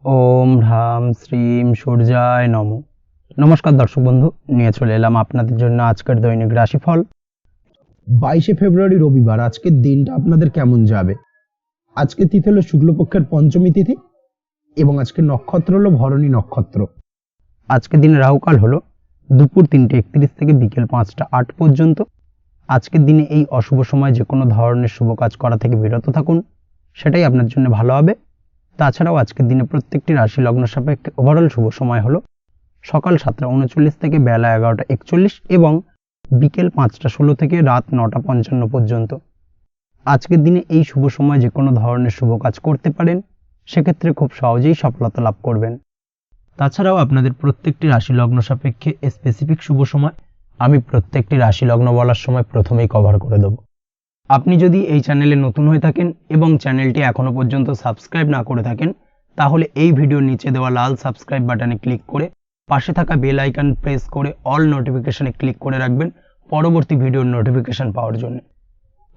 ওম হ্রাম শ্রীম সূর্যায় নমঃ। নমস্কার দর্শক বন্ধু, নিয়ে চলে এলাম আপনাদের জন্য আজকের দৈনিক রাশিফল। 22শে ফেব্রুয়ারি রবিবার। আজকের দিনটা আপনাদের কেমন যাবে? আজকে তিথি হলো শুক্লপক্ষের পঞ্চমী তিথি এবং আজকে নক্ষত্র হলো ভরণী নক্ষত্র। আজকের দিনে রাহুকাল হলো দুপুর 3:31 থেকে বিকেল 5টা 8 পর্যন্ত। আজকের দিনে এই অশুভ সময় যে কোনো ধরনের শুভ কাজ করা থেকে বিরত থাকুন, সেটাই আপনার জন্য ভালো হবে। তাছাড়াও আজকের দিনে প্রত্যেকটি রাশি লগ্ন সাপেক্ষে ওভারঅল শুভ সময় হলো সকাল 7টা 39 থেকে বেলা 11টা 41 এবং বিকেল 5টা 16 থেকে রাত 9টা 55 পর্যন্ত। আজকের দিনে এই শুভ সময় যে কোনো ধরনের শুভ কাজ করতে পারেন, সেক্ষেত্রে খুব সহজেই সফলতা লাভ করবেন। তাছাড়াও আপনাদের প্রত্যেকটি রাশি লগ্ন সাপেক্ষে স্পেসিফিক শুভ সময় আমি প্রত্যেকটি রাশি লগ্ন বলার সময় প্রথমেই কভার করে দেব। আপনি যদি এই চ্যানেলে নতুন হয়ে থাকেন এবং চ্যানেলটি এখনো পর্যন্ত সাবস্ক্রাইব না করে থাকেন, তাহলে এই ভিডিওর নিচে দেওয়া লাল সাবস্ক্রাইব বাটনে ক্লিক করে পাশে থাকা বেল আইকন প্রেস করে অল নোটিফিকেশনে ক্লিক করে রাখবেন পরবর্তী ভিডিওর নোটিফিকেশন পাওয়ার জন্য।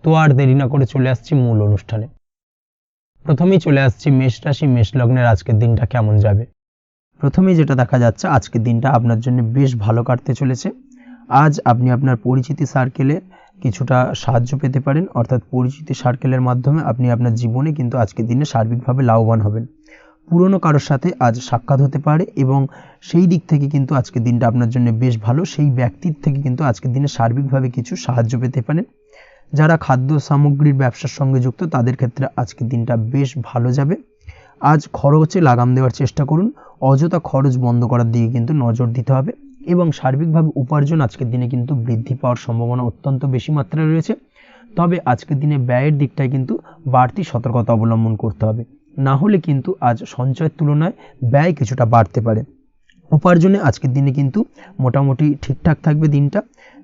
তো আর দেরি না করে চলে আসছি মূল অনুষ্ঠানে। প্রথমেই চলে আসছি মেষ রাশি মেষ লগ্নের আজকের দিনটা কেমন যাবে। প্রথমেই যেটা দেখা যাচ্ছে, আজকের দিনটা আপনার জন্য বেশ ভালো কাটতে চলেছে। আজ আপনি আপনার পরিচিতি সার্কেলে কিছুটা সাহায্য পেতে পারেন, অর্থাৎ পরিচিতি সার্কেলের মাধ্যমে আপনি আপনার জীবনে কিন্তু আজকের দিনে সার্বিকভাবে লাভবান হবেন। পুরনো কারোর সাথে আজ সাক্ষাৎ হতে পারে এবং সেই দিক থেকে কিন্তু আজকের দিনটা আপনার জন্য বেশ ভালো। সেই ব্যক্তির থেকে কিন্তু আজকের দিনে সার্বিকভাবে কিছু সাহায্য পেতে পারেন। যারা খাদ্য সামগ্রীর ব্যবসার সঙ্গে যুক্ত, তাদের ক্ষেত্রে আজকের দিনটা বেশ ভালো যাবে। আজ খরচে লাগাম দেওয়ার চেষ্টা করুন, অযথা খরচ বন্ধ করার দিকে কিন্তু নজর দিতে হবে এবং সার্বিকভাবে উপার্জন আজকের দিনে কিন্তু বৃদ্ধি পাওয়ার সম্ভাবনা অত্যন্ত বেশি মাত্রায় রয়েছে। তবে আজকের দিনে ব্যয়ের দিকটায় কিন্তু বাড়তি সতর্কতা অবলম্বন করতে হবে, না হলে কিন্তু আজ সঞ্চয়ের তুলনায় ব্যয় কিছুটা বাড়তে পারে। উপার্জনে আজকের দিনে কিন্তু মোটামুটি ঠিকঠাক থাকবে দিনটা।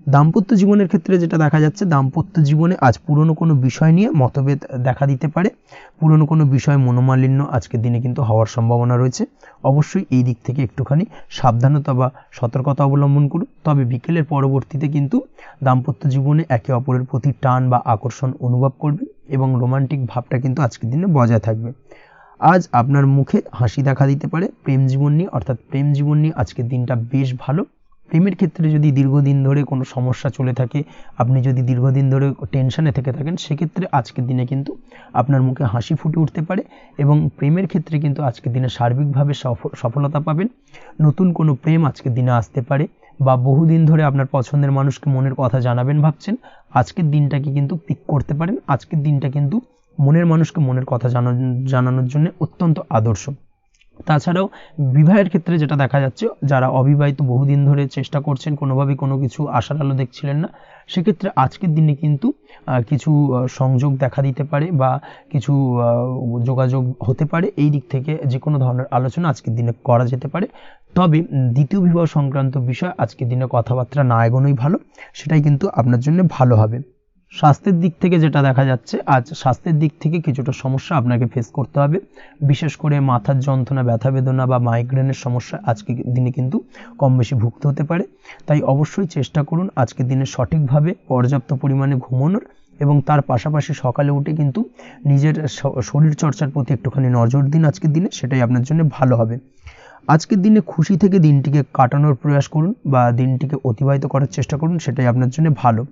দাম্পত্য জীবনের ক্ষেত্রে যেটা দেখা যাচ্ছে, দাম্পত্য জীবনে আজ পুরনো কোনো বিষয় নিয়ে মতভেদ দেখা দিতে পারে। পুরনো কোনো বিষয় মনোমালিন্য আজকের দিনে কিন্তু হওয়ার সম্ভাবনা রয়েছে। অবশ্যই এই দিক থেকে একটুখানি সাবধানতা বা সতর্কতা অবলম্বন করুন। তবে বিকেলের পরবর্তীতে কিন্তু দাম্পত্য জীবনে একে অপরের প্রতি টান বা আকর্ষণ অনুভব করবে এবং রোমান্টিক ভাবটা কিন্তু আজকের দিনে বজায় থাকবে। আজ আপনার মুখে হাসি দেখা দিতে পারে প্রেম জীবন নিয়ে, অর্থাৎ প্রেম জীবন নিয়ে আজকের দিনটা বেশ ভালো। প্রেমের ক্ষেত্রে যদি দীর্ঘদিন ধরে কোনো সমস্যা চলে থাকে, আপনি যদি দীর্ঘদিন ধরে টেনশনে থেকে থাকেন, সেক্ষেত্রে আজকের দিনে কিন্তু আপনার মুখে হাসি ফুটে উঠতে পারে এবং প্রেমের ক্ষেত্রে কিন্তু আজকের দিনে সার্বিকভাবে সফলতা পাবেন। নতুন কোনো প্রেম আজকের দিনে আসতে পারে বা বহুদিন ধরে আপনার পছন্দের মানুষকে মনের কথা জানাবেন ভাবছেন, আজকের দিনটাকে কিন্তু পিক করতে পারেন। আজকের দিনটা কিন্তু মনের মানুষকে মনের কথা জানানোর জন্য অত্যন্ত আদর্শ। তাছাড়াও বিবাহের ক্ষেত্রে যেটা দেখা যাচ্ছে, যারা অবিবাহিত বহুদিন ধরে চেষ্টা করছেন, কোনোভাবেই কোনো কিছু আশার আলো দেখছিলেন না, সেক্ষেত্রে আজকের দিনে কিন্তু কিছু সংযোগ দেখা দিতে পারে বা কিছু যোগাযোগ হতে পারে। এই দিক থেকে যে কোনো ধরনের আলোচনা আজকের দিনে করা যেতে পারে। তবে দ্বিতীয় বিবাহ সংক্রান্ত বিষয় আজকের দিনে কথাবার্তা না এগোনোই ভালো, সেটাই কিন্তু আপনার জন্য ভালো হবে। স্বাস্থ্যের দিক থেকে যেটা দেখা যাচ্ছে, আজ স্বাস্থ্যের দিক থেকে কিছুটা সমস্যা আপনাকে ফেস করতে হবে। বিশেষ করে মাথার যন্ত্রণা, ব্যথা বেদনা বা মাইগ্রেনের সমস্যা আজকের দিনে কিন্তু কম বেশি ভুগতে হতে পারে। তাই অবশ্যই চেষ্টা করুন আজকের দিনে সঠিকভাবে পর্যাপ্ত পরিমাণে ঘুমানোর এবং তার পাশাপাশি সকালে উঠে কিন্তু নিজের শরীর চর্চার প্রতি একটুখানি নজর দিন আজকের দিনে, সেটাই আপনার জন্য ভালো হবে। আজকের দিনে খুশি থেকে দিনটিকে কাটানোর প্রয়াস করুন বা দিনটিকে অতিবাহিত করার চেষ্টা করুন, সেটাই আপনার জন্য ভালো।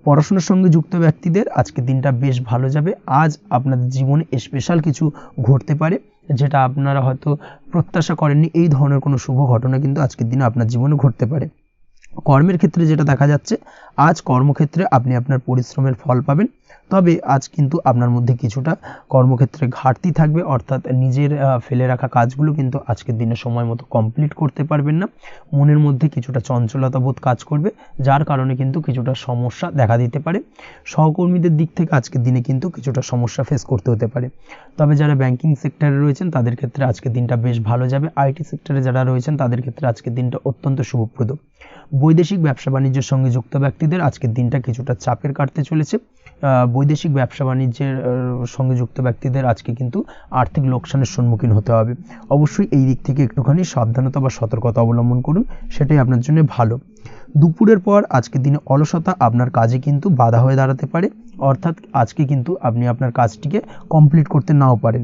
পড়াশোনার সঙ্গে যুক্ত ব্যক্তিদের আজকের দিনটা বেশ ভালো যাবে। আজ আপনাদের জীবনে স্পেশাল কিছু ঘটতে পারে, যেটা আপনারা হয়তো প্রত্যাশা করেননি। এই ধরনের কোনো শুভ ঘটনা কিন্তু আজকের দিনে আপনার জীবনে ঘটতে পারে। কর্মের ক্ষেত্রে যেটা দেখা যাচ্ছে, আজ কর্মক্ষেত্রে আপনি আপনার পরিশ্রমের ফল পাবেন। তবে আজ কিন্তু আপনার মধ্যে কিছুটা কর্মক্ষেত্রে ঘাটতি থাকবে, অর্থাৎ নিজের ফেলে রাখা কাজগুলো কিন্তু আজকের দিনে সময় মতো কমপ্লিট করতে পারবেন না। মনের মধ্যে কিছুটা চঞ্চলতা বোধ কাজ করবে, যার কারণে কিন্তু কিছুটা সমস্যা দেখা দিতে পারে। সহকর্মীদের দিক থেকে আজকের দিনে কিন্তু কিছুটা সমস্যা ফেস করতে হতে পারে। তবে যারা ব্যাংকিং সেক্টরে রয়েছেন, তাদের ক্ষেত্রে আজকের দিনটা বেশ ভালো যাবে। আইটি সেক্টরে যারা রয়েছেন, তাদের ক্ষেত্রে আজকের দিনটা অত্যন্ত শুভপ্রদ। বৈদেশিক ব্যবসা বাণিজ্যের সঙ্গে যুক্ত ব্যক্তিদের আজকের দিনটা কিছুটা চাপের কাটতে চলেছে। বৈদেশিক ব্যবসা বাণিজ্যের সঙ্গে যুক্ত ব্যক্তিদের আজকে কিন্তু আর্থিক লোকসানের সম্মুখীন হতে হবে। অবশ্যই এই দিক থেকে একটুখানি সাবধানতা বা সতর্কতা অবলম্বন করুন, সেটাই আপনার জন্য ভালো। দুপুরের পর আজকের দিনে অলসতা আপনার কাজে কিন্তু বাধা হয়ে দাঁড়াতে পারে, অর্থাৎ আজকে কিন্তু আপনি আপনার কাজটিকে কমপ্লিট করতে নাও পারেন।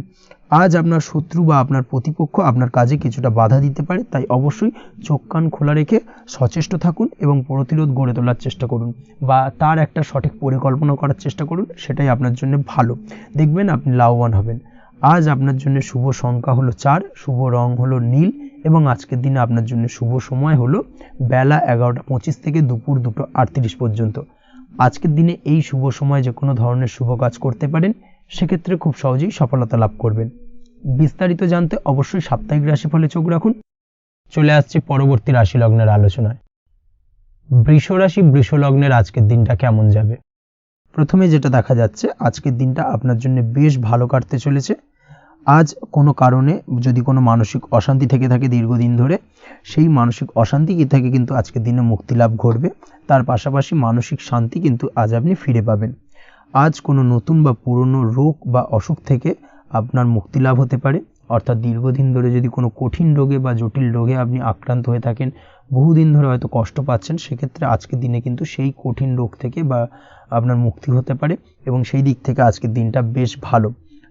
আজ আপনার শত্রু বা আপনার প্রতিপক্ষ আপনার কাজে কিছুটা বাধা দিতে পারে, তাই অবশ্যই চোখ কান খোলা রেখে সচেষ্ট থাকুন এবং প্রতিরোধ গড়ে তোলার চেষ্টা করুন বা তার একটা সঠিক পরিকল্পনা করার চেষ্টা করুন, সেটাই আপনার জন্য ভালো। দেখবেন আপনি লাভবান হবেন। আজ আপনার জন্য শুভ সংখ্যা হলো 4, শুভ রং হলো নীল এবং আজকের দিনে আপনার জন্য শুভ সময় হলো বেলা 11:25 থেকে দুপুর 2:38 পর্যন্ত। আজকের দিনে এই শুভ সময় যে কোনো ধরনের শুভ কাজ করতে পারেন, সেক্ষেত্রে খুব সহজেই সফলতা লাভ করবেন। বিস্তারিত জানতে অবশ্যই সাপ্তাহিক রাশিফলে চোখ রাখুন। চলে আসছে পরবর্তী রাশি লগ্নের আলোচনায়। বৃষ রাশি বৃষ লগ্নের আজকের দিনটা কেমন যাবে? প্রথমে যেটা দেখা যাচ্ছে, আজকের দিনটা আপনার জন্য বেশ ভালো কাটতে চলেছে। আজ কোনো কারণে যদি কোনো মানসিক অশান্তি থেকে থাকে দীর্ঘদিন ধরে, সেই মানসিক অশান্তি থেকে কিন্তু আজকের দিনে মুক্তি লাভ ঘটবে। তার পাশাপাশি মানসিক শান্তি কিন্তু আজ আপনি ফিরে পাবেন। আজ কোনো নতুন বা পুরনো রোগ বা অসুখ থেকে আপনার মুক্তি লাভ হতে পারে, অর্থাৎ দীর্ঘদিন ধরে যদি কোনো কঠিন রোগে বা জটিল রোগে আপনি আক্রান্ত হয়ে থাকেন, বহুদিন ধরে হয়তো কষ্ট পাচ্ছেন, সেক্ষেত্রে আজকের দিনে কিন্তু সেই কঠিন রোগ থেকে বা আপনার মুক্তি হতে পারে এবং সেই দিক থেকে আজকের দিনটা বেশ ভালো।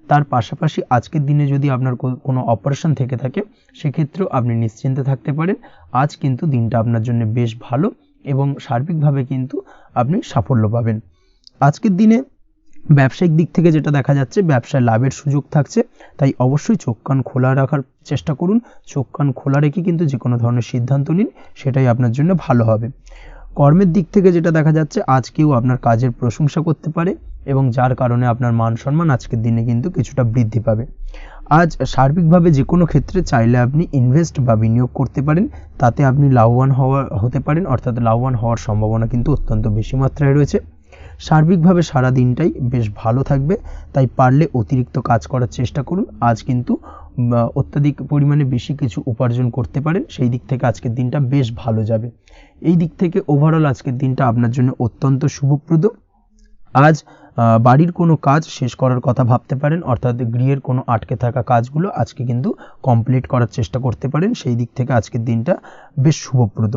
তার পাশাপাশি আজকের দিনে যদি আপনার কোনো অপারেশন থেকে থাকে, সেক্ষেত্রেও আপনি নিশ্চিন্তে থাকতে পারেন। আজ কিন্তু দিনটা আপনার জন্য বেশ ভালো এবং সার্বিকভাবে কিন্তু আপনি সাফল্য পাবেন। আজকের দিনে ব্যবসায়িক দিক থেকে যেটা দেখা যাচ্ছে, ব্যবসায় লাভের সুযোগ থাকছে, তাই অবশ্যই চোখ কান খোলা রাখার চেষ্টা করুন। চোখ কান খোলা রেখে কিন্তু যে কোনো ধরনের সিদ্ধান্ত নিন, সেটাই আপনার জন্য ভালো হবে। কর্মের দিক থেকে যেটা দেখা যাচ্ছে, আজ কেউ আপনার কাজের প্রশংসা করতে পারে এবং যার কারণে আপনার মান সম্মান আজকের দিনে কিন্তু কিছুটা বৃদ্ধি পাবে। আজ সার্বিকভাবে যে কোনো ক্ষেত্রে চাইলে আপনি ইনভেস্ট বা বিনিয়োগ করতে পারেন, তাতে আপনি লাভবান হতে পারেন, অর্থাৎ লাভবান হওয়ার সম্ভাবনা কিন্তু অত্যন্ত বেশি মাত্রায় রয়েছে। সার্বিকভাবে সারা দিনটাই বেশ ভালো থাকবে, তাই পারলে অতিরিক্ত কাজ করার চেষ্টা করুন। আজ কিন্তু অত্যাধিক পরিমাণে বেশি কিছু উপার্জন করতে পারেন, সেই দিক থেকে আজকের দিনটা বেশ ভালো যাবে। এই দিক থেকে ওভারঅল আজকের দিনটা আপনার জন্য অত্যন্ত শুভপ্রদ। আজ বাড়ির কোনো কাজ শেষ করার কথা ভাবতে পারেন, অর্থাৎ গৃহের কোনো আটকে থাকা কাজগুলো আজকে কিন্তু কমপ্লিট করার চেষ্টা করতে পারেন, সেই দিক থেকে আজকের দিনটা বেশ শুভপ্রদ।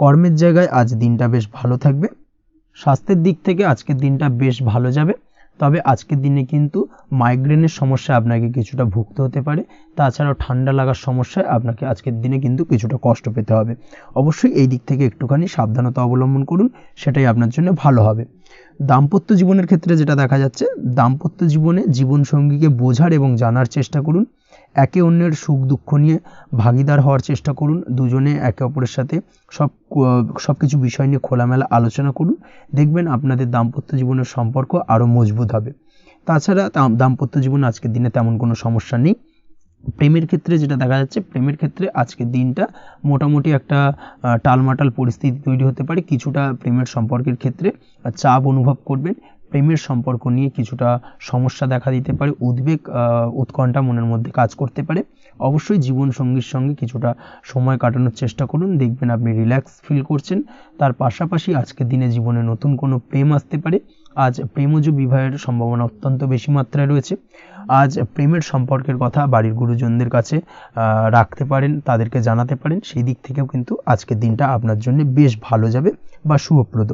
কর্মের জায়গায় আজ দিনটা বেশ ভালো থাকবে। স্বাস্থ্যের দিক থেকে আজকের দিনটা বেশ ভালো যাবে, তবে আজকের দিনে কিন্তু মাইগ্রেনের সমস্যা আপনাকে কিছুটা ভুগতে হতে পারে। তাছাড়াও ঠান্ডা লাগার সমস্যায় আপনাকে আজকের দিনে কিন্তু কিছুটা কষ্ট পেতে হবে। অবশ্যই এই দিক থেকে একটুখানি সাবধানতা অবলম্বন করুন, সেটাই আপনার জন্য ভালো হবে। দাম্পত্য জীবনের ক্ষেত্রে যেটা দেখা যাচ্ছে, দাম্পত্য জীবনে জীবনসঙ্গীকে বোঝার এবং জানার চেষ্টা করুন। একে অন্যের সুখ দুঃখ নিয়ে ভাগিদার হওয়ার চেষ্টা করুন। দুজনে একে অপরের সাথে সব কিছু বিষয় নিয়ে খোলামেলা আলোচনা করুন। দেখবেন আপনাদের দাম্পত্য জীবনের সম্পর্ক আরও মজবুত হবে। তাছাড়া দাম্পত্য জীবনে আজকের দিনে তেমন কোনো সমস্যা নেই। প্রেমের ক্ষেত্রে যেটা দেখা যাচ্ছে, প্রেমের ক্ষেত্রে আজকের দিনটা মোটামুটি একটা টালমাটাল পরিস্থিতি তৈরি হতে পারে। কিছুটা প্রেমের সম্পর্কের ক্ষেত্রে চাপ অনুভব করবেন। প্রেমের সম্পর্ক নিয়ে কিছুটা সমস্যা দেখা দিতে পারে, উদ্বেগ উৎকণ্ঠা মনের মধ্যে কাজ করতে পারে। অবশ্যই জীবন সঙ্গীর সঙ্গে কিছুটা সময় কাটানোর চেষ্টা করুন, দেখবেন আপনি রিল্যাক্স ফিল করছেন। তার পাশাপাশি আজকের দিনে জীবনে নতুন কোনো প্রেম আসতে পারে। আজ প্রেমজ বিবাহের সম্ভাবনা অত্যন্ত বেশি মাত্রায় রয়েছে। আজ প্রেমের সম্পর্কের কথা বাড়ির গুরুজনদের কাছে রাখতে পারেন, তাদেরকে জানাতে পারেন, সেই দিক থেকেও কিন্তু আজকের দিনটা আপনার জন্য বেশ ভালো যাবে বা শুভপ্রদ।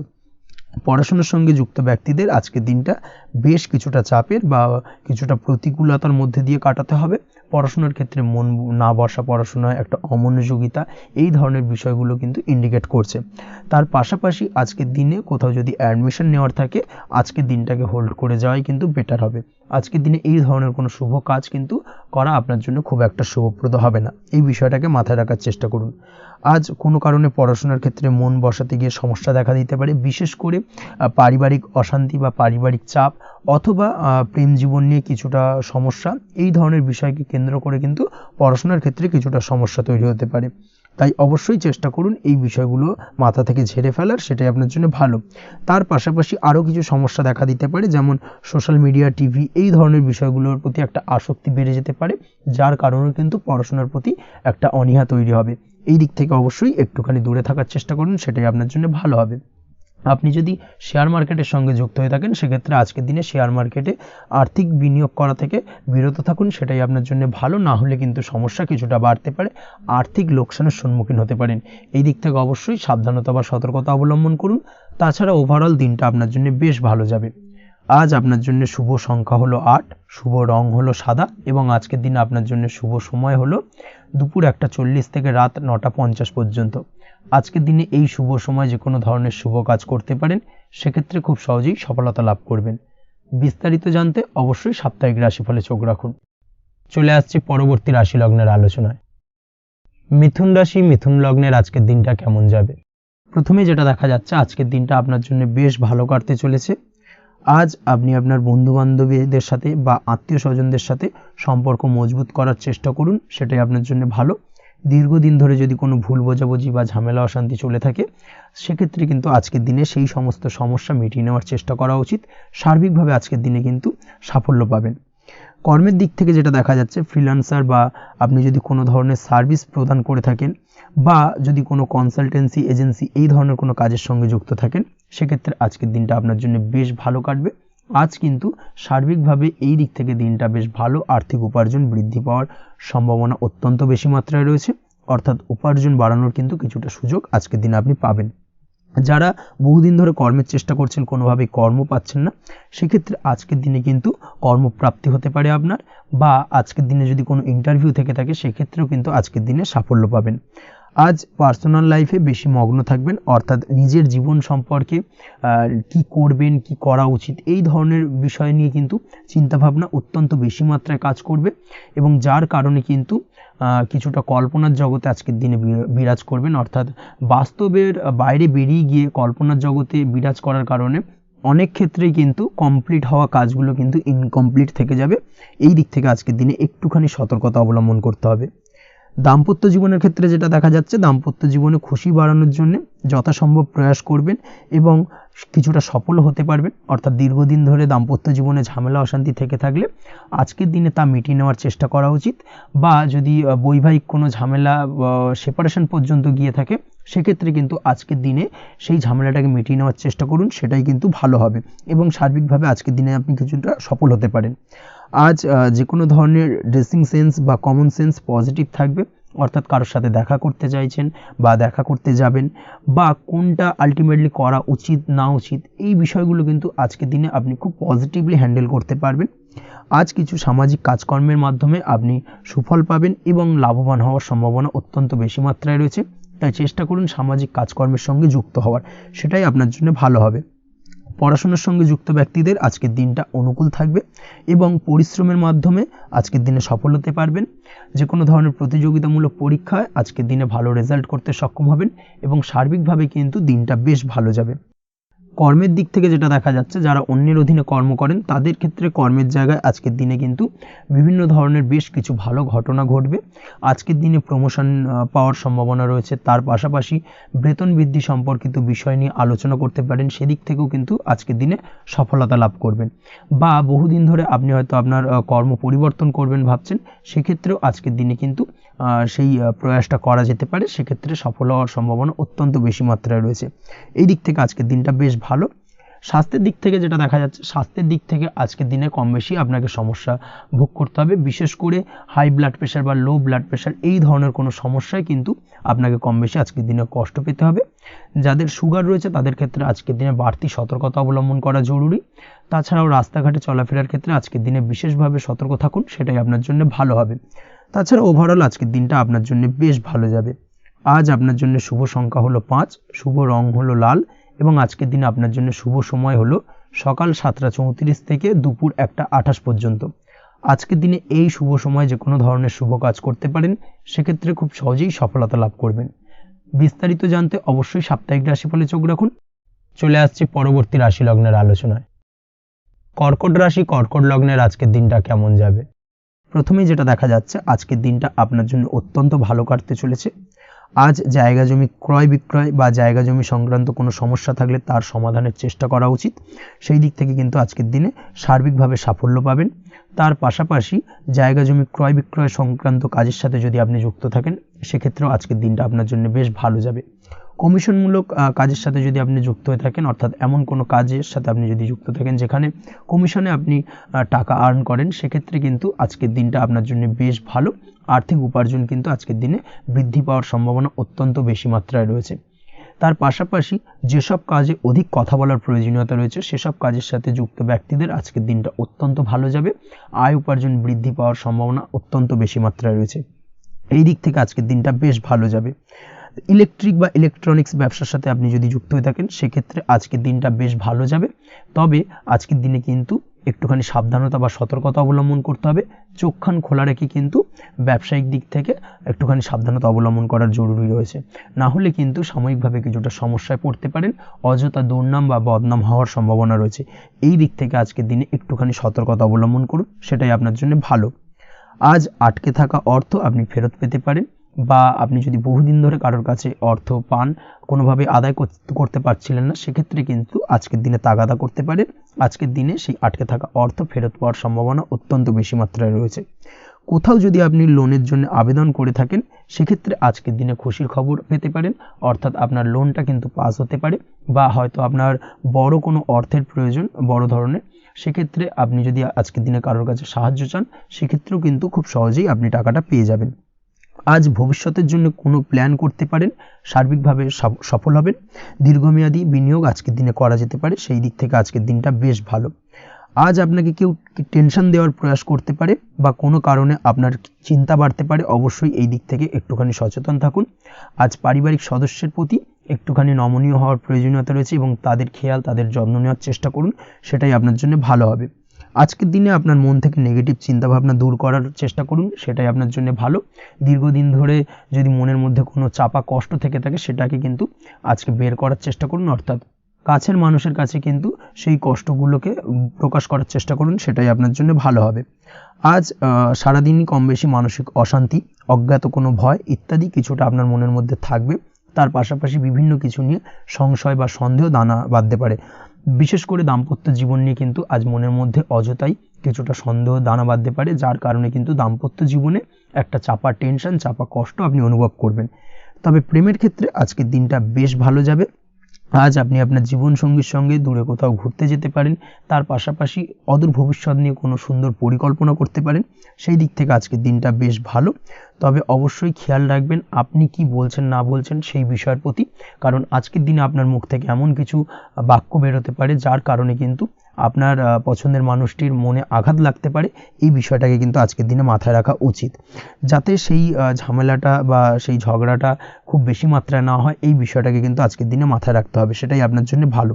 পড়াশোনার সঙ্গে যুক্ত ব্যক্তিদের আজকের দিনটা বেশ কিছুটা চাপের বা কিছুটা প্রতিকূলতার মধ্যে দিয়ে কাটাতে হবে। পড়াশোনার ক্ষেত্রে মন না বসা, পড়াশোনায় একটা অমনোযোগিতা, এই ধরনের বিষয়গুলো কিন্তু ইন্ডিকেট করছে। তার পাশাপাশি আজকের দিনে কোথাও যদি অ্যাডমিশন নেওয়ার থাকে, আজকের দিনটাকে হোল্ড করে যাওয়াই কিন্তু বেটার হবে। আজকের দিনে এই ধরনের কোনো শুভ কাজ কিন্তু করা আপনার জন্য খুব একটা শুভপ্রদ হবে না, এই বিষয়টাকে মাথায় রাখার চেষ্টা করুন। আজ কোনো কারণে পড়াশোনার ক্ষেত্রে মন বসাতে গিয়ে সমস্যা দেখা দিতে পারে, বিশেষ করে পারিবারিক অশান্তি বা পারিবারিক চাপ অথবা প্রেম জীবন নিয়ে কিছুটা সমস্যা, এই ধরনের বিষয়কে কেন্দ্র করে কিন্তু পড়াশোনার ক্ষেত্রে কিছুটা সমস্যা তৈরি হতে পারে। তাই অবশ্যই চেষ্টা করুন এই বিষয়গুলো মাথা থেকে ঝেড়ে ফেলার, সেটাই আপনার জন্য ভালো। তার পাশাপাশি আরও কিছু সমস্যা দেখা দিতে পারে, যেমন সোশ্যাল মিডিয়া, টিভি, এই ধরনের বিষয়গুলোর প্রতি একটা আসক্তি বেড়ে যেতে পারে, যার কারণে কিন্তু পড়াশোনার প্রতি একটা অনীহা তৈরি হবে। এই দিক থেকে অবশ্যই একটুখানি দূরে থাকার চেষ্টা করুন, সেটাই আপনার জন্য ভালো হবে। আপনি যদি শেয়ার মার্কেটের সঙ্গে যুক্ত হয়ে থাকেন, সেক্ষেত্রে আজকের দিনে শেয়ার মার্কেটে আর্থিক বিনিয়োগ করা থেকে বিরত থাকুন, সেটাই আপনার জন্য ভালো। না হলে কিন্তু সমস্যা কিছুটা বাড়তে পারে, আর্থিক লোকসানের সম্মুখীন হতে পারেন। এই দিক থেকে অবশ্যই সাবধানতা বা সতর্কতা অবলম্বন করুন। তাছাড়া ওভারঅল দিনটা আপনার জন্য বেশ ভালো যাবে। আজ আপনার জন্য শুভ সংখ্যা হলো 8, শুভ রং হলো সাদা এবং আজকের দিনে আপনার জন্য শুভ সময় হলো দুপুর 1:40 থেকে রাত 9:50 পর্যন্ত। আজকের দিনে এই শুভ সময় যে কোনো ধরনের শুভ কাজ করতে পারেন, সেক্ষেত্রে খুব সহজেই সফলতা লাভ করবেন। বিস্তারিত জানতে অবশ্যই সাপ্তাহিক রাশিফলে চোখ রাখুন। চলে আসছি পরবর্তী রাশি লগ্নের আলোচনায়। মিথুন রাশি, মিথুন লগ্নের আজকের দিনটা কেমন যাবে? প্রথমে যেটা দেখা যাচ্ছে, আজকের দিনটা আপনার জন্য বেশ ভালো কাটতে চলেছে। আজ আপনি আপনার বন্ধু বান্ধবীদের সাথে বা আত্মীয় স্বজনদের সাথে সম্পর্ক মজবুত করার চেষ্টা করুন, সেটাই আপনার জন্য ভালো। দীর্ঘদিন ধরে যদি কোনো ভুল বোঝাবুঝি বা ঝামেলা অশান্তি চলে থাকে, সেক্ষেত্রে কিন্তু আজকের দিনে সেই সমস্ত সমস্যা মিটিয়ে নেওয়ার চেষ্টা করা উচিত। সার্বিকভাবে আজকের দিনে কিন্তু সাফল্য পাবেন। কর্মের দিক থেকে যেটা দেখা যাচ্ছে, ফ্রিল্যান্সার বা আপনি যদি কোনো ধরনের সার্ভিস প্রদান করে থাকেন বা যদি কোনো কনসালটেন্সি এজেন্সি এই ধরনের কোনো কাজের সঙ্গে যুক্ত থাকেন, সেক্ষেত্রে আজকের দিনটা আপনার জন্য বেশ ভালো কাটবে। আজ কিন্তু সার্বিকভাবে এই দিক থেকে দিনটা বেশ ভালো। আর্থিক উপার্জন বৃদ্ধি পাওয়ার সম্ভাবনা অত্যন্ত বেশি মাত্রায় রয়েছে, অর্থাৎ উপার্জন বাড়ানোর কিন্তু কিছুটা সুযোগ আজকের দিনে আপনি পাবেন। যারা বহুদিন ধরে কর্মের চেষ্টা করছেন, কোনোভাবেই কর্ম পাচ্ছেন না, সেক্ষেত্রে আজকের দিনে কিন্তু কর্মপ্রাপ্তি হতে পারে আপনার, বা আজকের দিনে যদি কোনো ইন্টারভিউ থেকে থাকে, সেক্ষেত্রেও কিন্তু আজকের দিনে সাফল্য পাবেন। আজ পার্সোনাল লাইফে বেশি মগ্ন থাকবেন, অর্থাৎ নিজের জীবন সম্পর্কে কি করবেন, কি করা উচিত, এই ধরনের বিষয় নিয়ে কিন্তু চিন্তাভাবনা অত্যন্ত বেশি মাত্রায় কাজ করবে এবং যার কারণে কিন্তু কিছুটা কল্পনার জগতে আজকের দিনে বিরাজ করবেন। অর্থাৎ বাস্তবের বাইরে বেরিয়ে গিয়ে কল্পনার জগতে বিরাজ করার কারণে অনেক ক্ষেত্রেই কিন্তু কমপ্লিট হওয়া কাজগুলো কিন্তু ইনকমপ্লিট থেকে যাবে। এই দিক থেকে আজকের দিনে একটুখানি সতর্কতা অবলম্বন করতে হবে। দাম্পত্য জীবনের ক্ষেত্রে যেটা দেখা যাচ্ছে, দাম্পত্য জীবনে খুশি বাড়ানোর জন্য যথাসম্ভব প্রয়াস করবেন এবং কিছুটা সফল হতে পারবেন। অর্থাৎ দীর্ঘদিন ধরে দাম্পত্য জীবনে ঝামেলা অশান্তি থেকে থাকলে আজকের দিনে তা মিটিয়ে নেওয়ার চেষ্টা করা উচিত, বা যদি বৈবাহিক কোনো ঝামেলা সেপারেশন পর্যন্ত গিয়ে থাকে, সেক্ষেত্রে কিন্তু আজকের দিনে সেই ঝামেলাটাকে মিটিয়ে নেওয়ার চেষ্টা করুন, সেটাই কিন্তু ভালো হবে এবং সার্বিকভাবে আজকের দিনে আপনি কিছুটা সফল হতে পারেন। আজ যে কোনো ধরনের ড্রেসিং সেন্স বা কমন সেন্স পজিটিভ থাকবে, অর্থাৎ কারোর সাথে দেখা করতে চাইছেন বা দেখা করতে যাবেন, বা কোনটা আলটিমেটলি করা উচিত না উচিত, এই বিষয়গুলো কিন্তু আজকের দিনে আপনি খুব পজিটিভলি হ্যান্ডেল করতে পারবেন। আজ কিছু সামাজিক কাজকর্মের মাধ্যমে আপনি সুফল পাবেন এবং লাভবান হওয়ার সম্ভাবনা অত্যন্ত বেশি মাত্রায় রয়েছে। তাই চেষ্টা করুন সামাজিক কাজকর্মের সঙ্গে যুক্ত হওয়ার, সেটাই আপনার জন্য ভালো হবে। পড়াশোনার সঙ্গে যুক্ত ব্যক্তিদের আজকের দিনটা অনুকূল থাকবে এবং পরিশ্রমের মাধ্যমে আজকের দিনে সফল হতে পারবেন। যে কোনো ধরনের প্রতিযোগিতামূলক পরীক্ষায় আজকের দিনে ভালো রেজাল্ট করতে সক্ষম হবেন এবং সার্বিকভাবে কিন্তু দিনটা বেশ ভালো যাবে। কর্মের দিক থেকে যেটা দেখা যাচ্ছে, যারা অন্যের অধীনে কর্ম করেন তাদের ক্ষেত্রে কর্মের জায়গায় আজকের দিনে কিন্তু বিভিন্ন ধরনের বেশ কিছু ভালো ঘটনা ঘটবে। আজকের দিনে প্রমোশন পাওয়ার সম্ভাবনা রয়েছে, তার পাশাপাশি বেতন বৃদ্ধি সম্পর্কিত বিষয় নিয়ে আলোচনা করতে পারেন, সেদিক থেকেও কিন্তু আজকের দিনে সফলতা লাভ করবেন। বা বহুদিন ধরে আপনি হয়তো আপনার কর্ম পরিবর্তন করবেন ভাবছেন, সেক্ষেত্রেও আজকের দিনে কিন্তু সেই প্রয়াসটা করা যেতে পারে, সেক্ষেত্রে সফল হওয়ার সম্ভাবনা অত্যন্ত বেশি মাত্রায় রয়েছে। এই দিক থেকে আজকের দিনটা বেশ ভালো। স্বাস্থ্যের দিক থেকে যেটা দেখা যাচ্ছে, স্বাস্থ্যের দিক থেকে আজকের দিনে কম বেশি আপনাকে সমস্যা ভোগ করতে হবে, বিশেষ করে হাই ব্লাড প্রেশার বা লো ব্লাড প্রেশার এই ধরনের কোনো সমস্যায় কিন্তু আপনাকে কম বেশি আজকের দিনে কষ্ট পেতে হবে। যাদের সুগার রয়েছে তাদের ক্ষেত্রে আজকের দিনে বাড়তি সতর্কতা অবলম্বন করা জরুরি। তাছাড়াও রাস্তাঘাটে চলাফেরার ক্ষেত্রে আজকের দিনে বিশেষভাবে সতর্ক থাকুন, সেটাই আপনার জন্য ভালো হবে। তাছাড়া ওভারঅল আজকের দিনটা আপনার জন্য বেশ ভালো যাবে। আজ আপনার জন্য শুভ সংখ্যা হলো 5, শুভ রং হলো লাল এবং আজকের দিনে আপনার জন্য শুভ সময় হলো সকাল 7:34 থেকে দুপুর 1:28 পর্যন্ত। আজকের দিনে এই শুভ সময় যে কোনো ধরনের শুভ কাজ করতে পারেন, সেক্ষেত্রে খুব সহজেই সফলতা লাভ করবেন। বিস্তারিত জানতে অবশ্যই সাপ্তাহিক রাশিফলে চোখ রাখুন। চলে আসছি পরবর্তী রাশি লগ্নের আলোচনায়। কর্কট রাশি, কর্কট লগ্নের আজকের দিনটা কেমন যাবে? প্রথমেই যেটা দেখা যাচ্ছে, আজকের দিনটা আপনার জন্য অত্যন্ত ভালো কাটতে চলেছে। আজ জায়গা জমি ক্রয় বিক্রয় বা জায়গা জমি সংক্রান্ত কোনো সমস্যা থাকলে তার সমাধানের চেষ্টা করা উচিত, সেই দিক থেকে কিন্তু আজকের দিনে সার্বিকভাবে সাফল্য পাবেন। তার পাশাপাশি জায়গা জমি ক্রয় বিক্রয় সংক্রান্ত কাজের সাথে যদি আপনি যুক্ত থাকেন, সেক্ষেত্রেও আজকের দিনটা আপনার জন্য বেশ ভালো যাবে। কমিশনমূলক কাজের সাথে যদি আপনি যুক্ত হয়ে থাকেন, অর্থাৎ এমন কোনো কাজের সাথে আপনি যদি যুক্ত থাকেন যেখানে কমিশনে আপনি টাকা আর্ন করেন, সেক্ষেত্রে কিন্তু আজকের দিনটা আপনার জন্য বেশ ভালো। আর্থিক উপার্জন কিন্তু আজকের দিনে বৃদ্ধি পাওয়ার সম্ভাবনা অত্যন্ত বেশি মাত্রায় রয়েছে। তার পাশাপাশি যেসব কাজে অধিক কথা বলার প্রয়োজনীয়তা রয়েছে সেসব কাজের সাথে যুক্ত ব্যক্তিদের আজকের দিনটা অত্যন্ত ভালো যাবে। আয় উপার্জন বৃদ্ধি পাওয়ার সম্ভাবনা অত্যন্ত বেশি মাত্রায় রয়েছে। এই দিক থেকে আজকের দিনটা বেশ ভালো যাবে। ইলেকট্রিক বা ইলেকট্রনিক্স ব্যবসার সাথে আপনি যদি যুক্ত হয়ে থাকেন সেক্ষেত্রে আজকের দিনটা বেশ ভালো যাবে। তবে আজকের দিনে কিন্তু একটুখানি সাবধানতা বা সতর্কতা অবলম্বন করতে হবে। চোখ কান খোলা রেখে কিন্তু ব্যবসায়িক দিক থেকে একটুখানি সাবধানতা অবলম্বন করার জরুরি রয়েছে। না হলে কিন্তু সাময়িকভাবে কিছুটা সমস্যায় পড়তে পারেন, অযথা দুর্নাম বা বদনাম হওয়ার সম্ভাবনা রয়েছে। এই দিক থেকে আজকের দিনে একটুখানি সতর্কতা অবলম্বন করুন, সেটাই আপনার জন্য ভালো। আজ আটকে থাকা অর্থ আপনি ফেরত পেতে পারেন, বা আপনি যদি বহুদিন ধরে কারোর কাছে অর্থ পান, কোনোভাবে আদায় করতে পারছিলেন না, সেক্ষেত্রে কিন্তু আজকের দিনে তাগাদা করতে পারেন। আজকের দিনে সেই আটকে থাকা অর্থ ফেরত পাওয়ার সম্ভাবনা অত্যন্ত বেশি মাত্রায় রয়েছে। কোথাও যদি আপনি লোনের জন্য আবেদন করে থাকেন সেক্ষেত্রে আজকের দিনে খুশির খবর পেতে পারেন, অর্থাৎ আপনার লোনটা কিন্তু পাস হতে পারে, বা হয়তো আপনার বড় কোনো অর্থের প্রয়োজন বড় ধরনের, সেক্ষেত্রে আপনি যদি আজকের দিনে কারোর কাছে সাহায্য চান সেক্ষেত্রেও কিন্তু খুব সহজেই আপনি টাকাটা পেয়ে যাবেন। আজ ভবিষ্যতের জন্য কোনো প্ল্যান করতে পারেন, সার্বিকভাবে সফল হবেন। দীর্ঘমেয়াদী বিনিয়োগ আজকের দিনে করা যেতে পারে, সেই দিক থেকে আজকের দিনটা বেশ ভালো। আজ আপনাকে কেউ টেনশন দেওয়ার প্রয়াস করতে পারে বা কোনো কারণে আপনার চিন্তা বাড়তে পারে, অবশ্যই এই দিক থেকে একটুখানি সচেতন থাকুন। আজ পারিবারিক সদস্যের প্রতি একটুখানি নমনীয় হওয়ার প্রয়োজনীয়তা রয়েছে এবং তাদের খেয়াল তাদের যত্ন নেওয়ার চেষ্টা করুন, সেটাই আপনার জন্য ভালো হবে। আজকের দিনে আপনার মন থেকে নেগেটিভ চিন্তাভাবনা দূর করার চেষ্টা করুন, সেটাই আপনার জন্য ভালো। দীর্ঘদিন ধরে যদি মনের মধ্যে কোনো চাপা কষ্ট থেকে থাকে সেটাকে কিন্তু আজকে বের করার চেষ্টা করুন, অর্থাৎ কাছের মানুষের কাছে কিন্তু সেই কষ্টগুলোকে প্রকাশ করার চেষ্টা করুন, সেটাই আপনার জন্য ভালো হবে। আজ সারাদিনই কম বেশি মানসিক অশান্তি, অজ্ঞাত কোনো ভয় ইত্যাদি কিছুটা আপনার মনের মধ্যে থাকবে। তার পাশাপাশি বিভিন্ন কিছু নিয়ে সংশয় বা সন্দেহ দানা বাঁধতে পারে। বিশেষ করে দাম্পত্য জীবন নিয়ে কিন্তু আজ মনের মধ্যে অযথাই কিছুটা সন্দেহ দানা বাঁধতে পারে, যার কারণে কিন্তু দাম্পত্য জীবনে একটা চাপা টেনশন, চাপা কষ্ট আপনি অনুভব করবেন। তবে প্রেমের ক্ষেত্রে আজকের দিনটা বেশ ভালো যাবে। আজ আপনি আপনার জীবনসঙ্গীর সঙ্গে দূরে কোথাও ঘুরতে যেতে পারেন, তার পাশাপাশি অদূর ভবিষ্যৎ নিয়ে কোনো সুন্দর পরিকল্পনা করতে পারেন, সেই দিক থেকে আজকের দিনটা বেশ ভালো। তবে অবশ্যই খেয়াল রাখবেন আপনি কি বলছেন না বলছেন সেই বিষয়ের প্রতি, কারণ আজকের দিনে আপনার মুখ থেকে এমন কিছু বাক্য বেরোতে পারে যার কারণে কিন্তু আপনার পছন্দের মানুষটির মনে আঘাত লাগতে পারে। এই বিষয়টাকে কিন্তু আজকের দিনে মাথায় রাখা উচিত, যাতে সেই ঝামেলাটা বা সেই ঝগড়াটা খুব বেশি মাত্রায় না হয়। এই বিষয়টাকে কিন্তু আজকের দিনে মাথায় রাখতে হবে, সেটাই আপনার জন্য ভালো।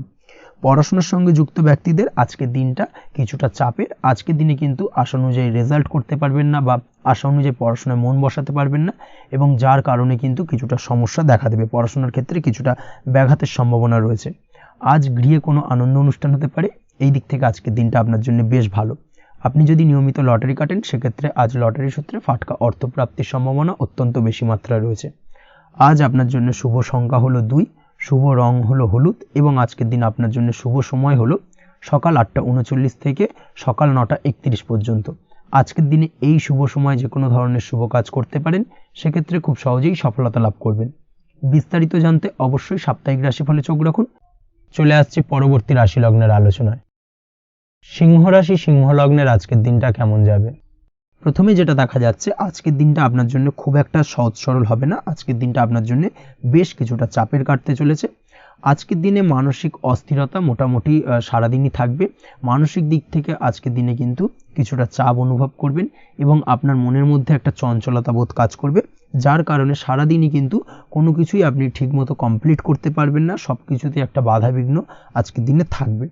পড়াশোনার সঙ্গে যুক্ত ব্যক্তিদের আজকের দিনটা কিছুটা চাপের। আজকের দিনে কিন্তু আশা অনুযায়ী রেজাল্ট করতে পারবেন না বা আশা অনুযায়ী পড়াশোনায় মন বসাতে পারবেন না, এবং যার কারণে কিন্তু কিছুটা সমস্যা দেখা দেবে, পড়াশোনার ক্ষেত্রে কিছুটা ব্যাঘাতের সম্ভাবনা রয়েছে। আজ গৃহে কোনো আনন্দ অনুষ্ঠান হতে পারে, এই দিক থেকে আজকের দিনটা আপনার জন্য বেশ ভালো। আপনি যদি নিয়মিত লটারি কাটেন সেক্ষেত্রে আজ লটারি সূত্রে ফাটকা অর্থপ্রাপ্তির সম্ভাবনা অত্যন্ত বেশি মাত্রায় রয়েছে। আজ আপনার জন্য শুভ সংখ্যা হলো 2, শুভ রং হলো হলুদ, এবং আজকের দিন আপনার জন্য শুভ সময় হলো সকাল 8:39 থেকে সকাল 9:31 পর্যন্ত। আজকের দিনে এই শুভ সময় যে কোনো ধরনের শুভ কাজ করতে পারেন, সেক্ষেত্রে খুব সহজেই সফলতা লাভ করবেন। বিস্তারিত জানতে অবশ্যই সাপ্তাহিক রাশিফলে চোখ রাখুন। চলে আসছে পরবর্তী রাশি লগ্নের আলোচনায়। সিংহ রাশি, সিংহ লগ্নের আজকের দিনটা কেমন যাবে? প্রথমে যেটা দেখা যাচ্ছে আজকের দিনটা আপনার জন্য খুব একটা সহজ সরল হবে না। আজকের দিনটা আপনার জন্য বেশ কিছুটা চাপের কাটতে চলেছে। আজকের দিনে মানসিক অস্থিরতা মোটামুটি সারাদিনই থাকবে। মানসিক দিক থেকে আজকের দিনে কিন্তু কিছুটা চাপ অনুভব করবেন এবং আপনার মনের মধ্যে একটা চঞ্চলতা বোধ কাজ করবে, যার কারণে সারাদিনই কিন্তু কোনো কিছুই আপনি ঠিকমতো কমপ্লিট করতে পারবেন না। সব কিছুতে একটা বাধা বিঘ্ন আজকের দিনে থাকবে।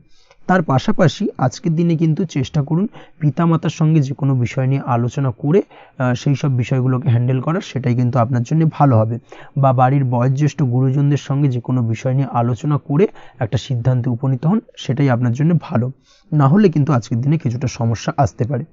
তার পাশাপাশি আজকের দিনে কিন্তু চেষ্টা করুন পিতামাতার সঙ্গে যে কোনো বিষয় নিয়ে আলোচনা করে সেই সব বিষয়গুলোকে হ্যান্ডেল করার, সেটাই কিন্তু আপনার জন্য ভালো হবে। বা বাড়ির বয়োজ্যেষ্ঠ গুরুজনদের সঙ্গে যে কোনো বিষয় নিয়ে আলোচনা করে একটা সিদ্ধান্তে উপনীত হন, সেটাই আপনার জন্য ভালো। না হলে কিন্তু আজকের দিনে কিছুটা সমস্যা আসতে পারে।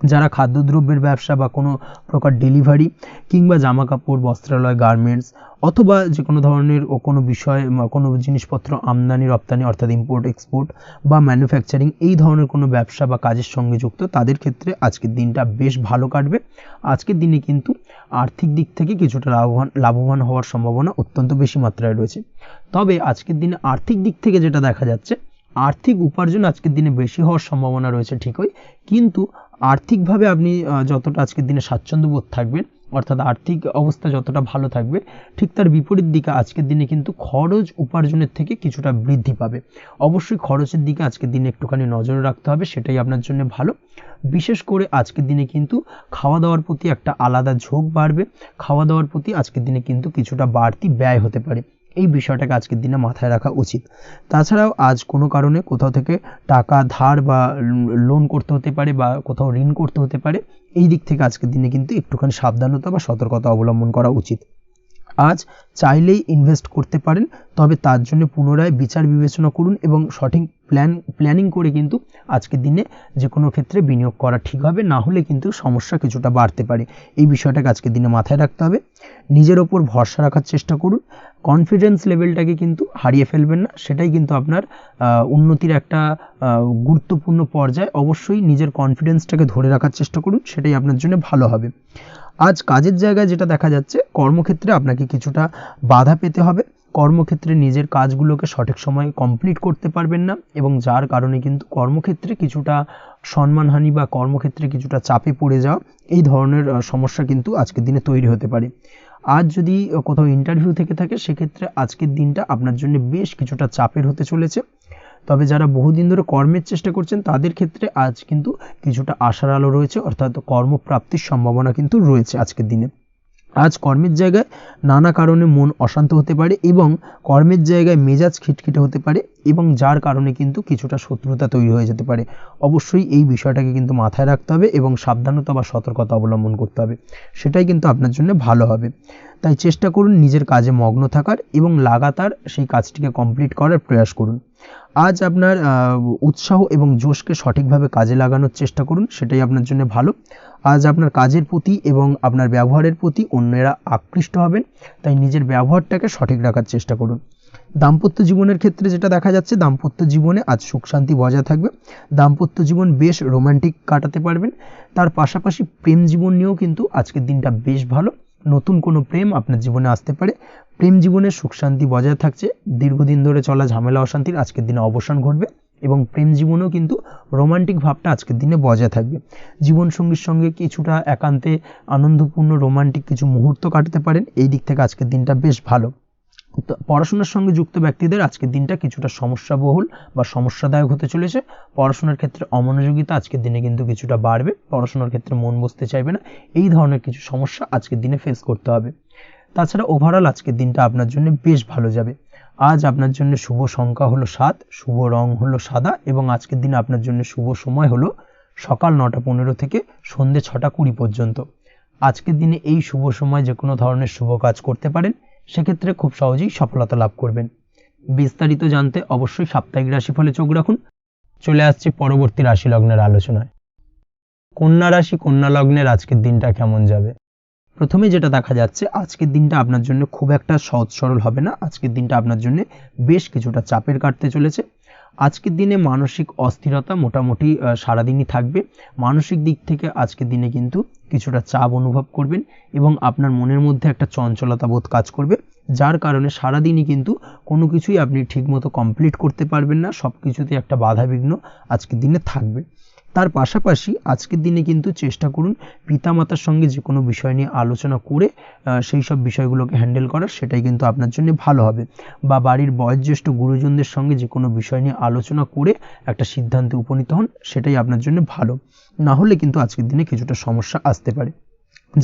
যারা খাদ্যদ্রব্যের ব্যবসা বা কোনো প্রকার ডেলিভারি কিংবা জামা কাপড়, বস্ত্রালয়, গার্মেন্টস অথবা যে কোনো ধরনের কোনো বিষয় কোনো জিনিসপত্র আমদানি রপ্তানি অর্থাৎ ইম্পোর্ট এক্সপোর্ট বা ম্যানুফ্যাকচারিং এই ধরনের কোনো ব্যবসা বা কাজের সঙ্গে যুক্ত, তাদের ক্ষেত্রে আজকের দিনটা বেশ ভালো কাটবে। আজকের দিনে কিন্তু আর্থিক দিক থেকে কিছুটা লাভবান হওয়ার সম্ভাবনা অত্যন্ত বেশি মাত্রায় রয়েছে। তবে আজকের দিনে আর্থিক দিক থেকে যেটা দেখা যাচ্ছে, আর্থিক উপার্জন আজকের দিনে বেশি হওয়ার সম্ভাবনা রয়েছে ঠিকই, কিন্তু আর্থিকভাবে আপনি যতটা আজকের দিনে স্বাচ্ছন্দ্য বোধ থাকবেন অর্থাৎ আর্থিক অবস্থা যতটা ভালো থাকবে ঠিক তার বিপরীত দিকে আজকের দিনে কিন্তু খরচ উপার্জনের থেকে কিছুটা বৃদ্ধি পাবে। অবশ্যই খরচের দিকে আজকের দিনে একটুখানি নজর রাখতে হবে, সেটাই আপনার জন্য ভালো। বিশেষ করে আজকের দিনে কিন্তু খাওয়া দাওয়ার প্রতি একটা আলাদা ঝোঁক বাড়বে, খাওয়া দাওয়ার প্রতি আজকের দিনে কিন্তু কিছুটা বাড়তি ব্যয় হতে পারে, এই বিষয়টাকে আজকের দিনে মাথায় রাখা উচিত। তাছাড়াও আজ কোনো কারণে কোথাও থেকে টাকা ধার বা লোন করতে হতে পারে বা কোথাও ঋণ করতে হতে পারে, এই দিক থেকে আজকের দিনে কিন্তু একটুখানি সাবধানতা বা সতর্কতা অবলম্বন করা উচিত। আজ চাইলেই ইনভেস্ট করতে পারেন, তবে তার জন্য পুনরায় বিচার বিবেচনা করুন এবং সঠিক প্ল্যানিং করে কিন্তু আজকের দিনে যে কোনো ক্ষেত্রে বিনিয়োগ করা ঠিক হবে, না হলে কিন্তু সমস্যা কিছুটা বাড়তে পারে। এই বিষয়টাকে আজকের দিনে মাথায় রাখতে হবে। নিজের ওপর ভরসা রাখার চেষ্টা করুন, কনফিডেন্স লেভেলটাকে কিন্তু হারিয়ে ফেলবেন না, সেটাই কিন্তু আপনার উন্নতির একটা গুরুত্বপূর্ণ পর্যায়। অবশ্যই নিজের কনফিডেন্সটাকে ধরে রাখার চেষ্টা করুন, সেটাই আপনার জন্য ভালো হবে। আজ কাজের জায়গায় যেটা দেখা যাচ্ছে, কর্মক্ষেত্রে আপনাকে কিছুটা বাধা পেতে হবে, কর্মক্ষেত্রে নিজের কাজগুলোকে সঠিক সময়ে কমপ্লিট করতে পারবেন না এবং যার কারণে কিন্তু কর্মক্ষেত্রে কিছুটা সম্মানহানি বা কর্মক্ষেত্রে কিছুটা চাপে পড়ে যাওয়া, এই ধরনের সমস্যা কিন্তু আজকের দিনে তৈরি হতে পারে। আজ যদি কোথাও ইন্টারভিউ থেকে থাকে, সেক্ষেত্রে আজকের দিনটা আপনার জন্য বেশ কিছুটা চাপের হতে চলেছে। তবে যারা বহুদিন ধরে কর্মের চেষ্টা করছেন তাদের ক্ষেত্রে আজ কিন্তু কিছুটা আশার আলো রয়েছে, অর্থাৎ কর্মপ্রাপ্তির সম্ভাবনা কিন্তু রয়েছে আজকের দিনে। আজ কর্মের জায়গায় নানা কারণে মন অশান্ত হতে পারে এবং কর্মের জায়গায় মেজাজ খিটখিটে হতে পারে এবং যার কারণে কিন্তু কিছুটা শত্রুতা তৈরি হয়ে যেতে পারে। অবশ্যই এই বিষয়টাকে কিন্তু মাথায় রাখতে হবে এবং সাবধানতা বা সতর্কতা অবলম্বন করতে হবে, সেটাই কিন্তু আপনার জন্য ভালো হবে। তাই চেষ্টা করুন নিজের কাজে মগ্ন থাকার এবং লাগাতার সেই কাজটিকে কমপ্লিট করার প্রয়াস করুন। আজ আপনার উৎসাহ এবং জোশকে সঠিকভাবে কাজে লাগানোর চেষ্টা করুন, সেটাই আপনার জন্য ভালো। আজ আপনার কাজের প্রতি এবং আপনার ব্যবহারের প্রতি অন্যেরা আকৃষ্ট হবেন, তাই নিজের ব্যবহারটাকে সঠিক রাখার চেষ্টা করুন। দাম্পত্য জীবনের ক্ষেত্রে যেটা দেখা যাচ্ছে, দাম্পত্য জীবনে আজ সুখ শান্তি বজায় থাকবে, দাম্পত্য জীবন বেশ রোমান্টিক কাটাতে পারবেন। তার পাশাপাশি প্রেম জীবন নিয়েও কিন্তু আজকের দিনটা বেশ ভালো, নতুন কোনো প্রেম আপনার জীবনে আসতে পারে, প্রেম জীবনে সুখ শান্তি বজায় থাকছে, দীর্ঘদিন ধরে চলা ঝামেলা অশান্তির আজকের দিনে অবসান ঘটবে এবং প্রেম জীবনেও কিন্তু রোমান্টিক ভাবটা আজকের দিনে বজায় থাকবে। জীবনসঙ্গীর সঙ্গে কিছুটা একান্তে আনন্দপূর্ণ রোমান্টিক কিছু মুহূর্ত কাটাতে পারেন, এই দিক থেকে আজকের দিনটা বেশ ভালো। পড়াশোনার সঙ্গে যুক্ত ব্যক্তিদের আজকের দিনটা কিছুটা সমস্যাবহুল বা সমস্যাদায়ক হতে চলেছে। পড়াশোনার ক্ষেত্রে অমনোযোগিতা আজকের দিনে কিন্তু কিছুটা বাড়বে, পড়াশোনার ক্ষেত্রে মন বসতে চাইবে না, এই ধরনের কিছু সমস্যা আজকের দিনে ফেস করতে হবে। তাছাড়া ওভারঅল আজকের দিনটা আপনার জন্য বেশ ভালো যাবে। আজ আপনার জন্য শুভ সংখ্যা হলো 7, শুভ রং হলো সাদা এবং আজকের দিনে আপনার জন্য শুভ সময় হলো সকাল 9:15 থেকে সন্ধ্যে 6:20 পর্যন্ত। আজকের দিনে এই শুভ সময় যে কোনো ধরনের শুভ কাজ করতে পারেন, সেক্ষেত্রে খুব সহজেই সফলতা লাভ করবেন। বিস্তারিত জানতে অবশ্যই সাপ্তাহিক রাশিফলে চোখ রাখুন। চলে আসছে পরবর্তী রাশি লগ্নের আলোচনায়। কন্যা রাশি, কন্যা লগ্নের আজকের দিনটা কেমন যাবে? প্রথমে যেটা দেখা যাচ্ছে, আজকের দিনটা আপনার জন্য খুব একটা সহজ সরল হবে না, আজকের দিনটা আপনার জন্য বেশ কিছুটা চাপের কাটতে চলেছে। আজকের দিনে মানসিক অস্থিরতা মোটামুটি সারাদিনই থাকবে, মানসিক দিক থেকে আজকের দিনে কিন্তু কিছুটা চাপ অনুভব করবেন এবং আপনার মনের মধ্যে একটা চঞ্চলতা বোধ কাজ করবে, যার কারণে সারাদিনই কিন্তু কোনো কিছুই আপনি ঠিকমতো কমপ্লিট করতে পারবেন না, সব কিছুতে একটা বাধাবিঘ্ন আজকের দিনে থাকবে। তার পাশাপাশি আজকের দিনে কিন্তু চেষ্টা করুন পিতামাতার সঙ্গে যে কোনো বিষয় নিয়ে আলোচনা করে সেই সব বিষয়গুলোকে হ্যান্ডেল করার, সেটাই কিন্তু আপনার জন্য ভালো হবে। বা বাড়ির বয়োজ্যেষ্ঠ গুরুজনদের সঙ্গে যে কোনো বিষয় নিয়ে আলোচনা করে একটা সিদ্ধান্তে উপনীত হন, সেটাই আপনার জন্য ভালো। না হলে কিন্তু আজকের দিনে কিছুটা সমস্যা আসতে পারে।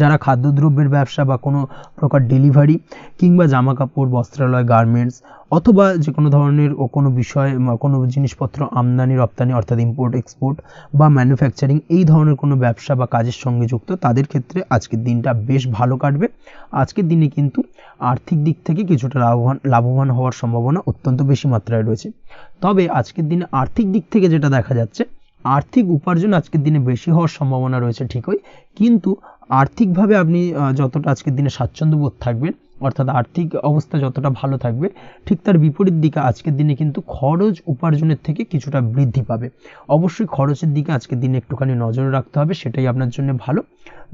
যারা খাদ্যদ্রব্যের ব্যবসা বা কোনো প্রকার ডেলিভারি কিংবা জামা কাপড়, বস্ত্রালয়, গার্মেন্টস অথবা যে কোনো ধরনের কোনো বিষয় কোনো জিনিসপত্র আমদানি রপ্তানি অর্থাৎ ইম্পোর্ট এক্সপোর্ট বা ম্যানুফ্যাকচারিং, এই ধরনের কোনো ব্যবসা বা কাজের সঙ্গে যুক্ত, তাদের ক্ষেত্রে আজকের দিনটা বেশ ভালো কাটবে। আজকের দিনে কিন্তু আর্থিক দিক থেকে কিছুটা লাভবান হওয়ার সম্ভাবনা অত্যন্ত বেশি মাত্রায় রয়েছে। তবে আজকের দিনে আর্থিক দিক থেকে যেটা দেখা যাচ্ছে, আর্থিক উপার্জন আজকের দিনে বেশি হওয়ার সম্ভাবনা রয়েছে ঠিকই, কিন্তু আর্থিকভাবে আপনি যতটা আজকের দিনে স্বাচ্ছন্দ্য বোধ থাকবেন, অর্থাৎ আর্থিক অবস্থা যতটা ভালো থাকবে ঠিক তার বিপরীত দিকে আজকের দিনে কিন্তু খরচ উপার্জনের থেকে কিছুটা বৃদ্ধি পাবে। অবশ্যই খরচের দিকে আজকের দিনে একটুখানি নজর রাখতে হবে, সেটাই আপনার জন্য ভালো।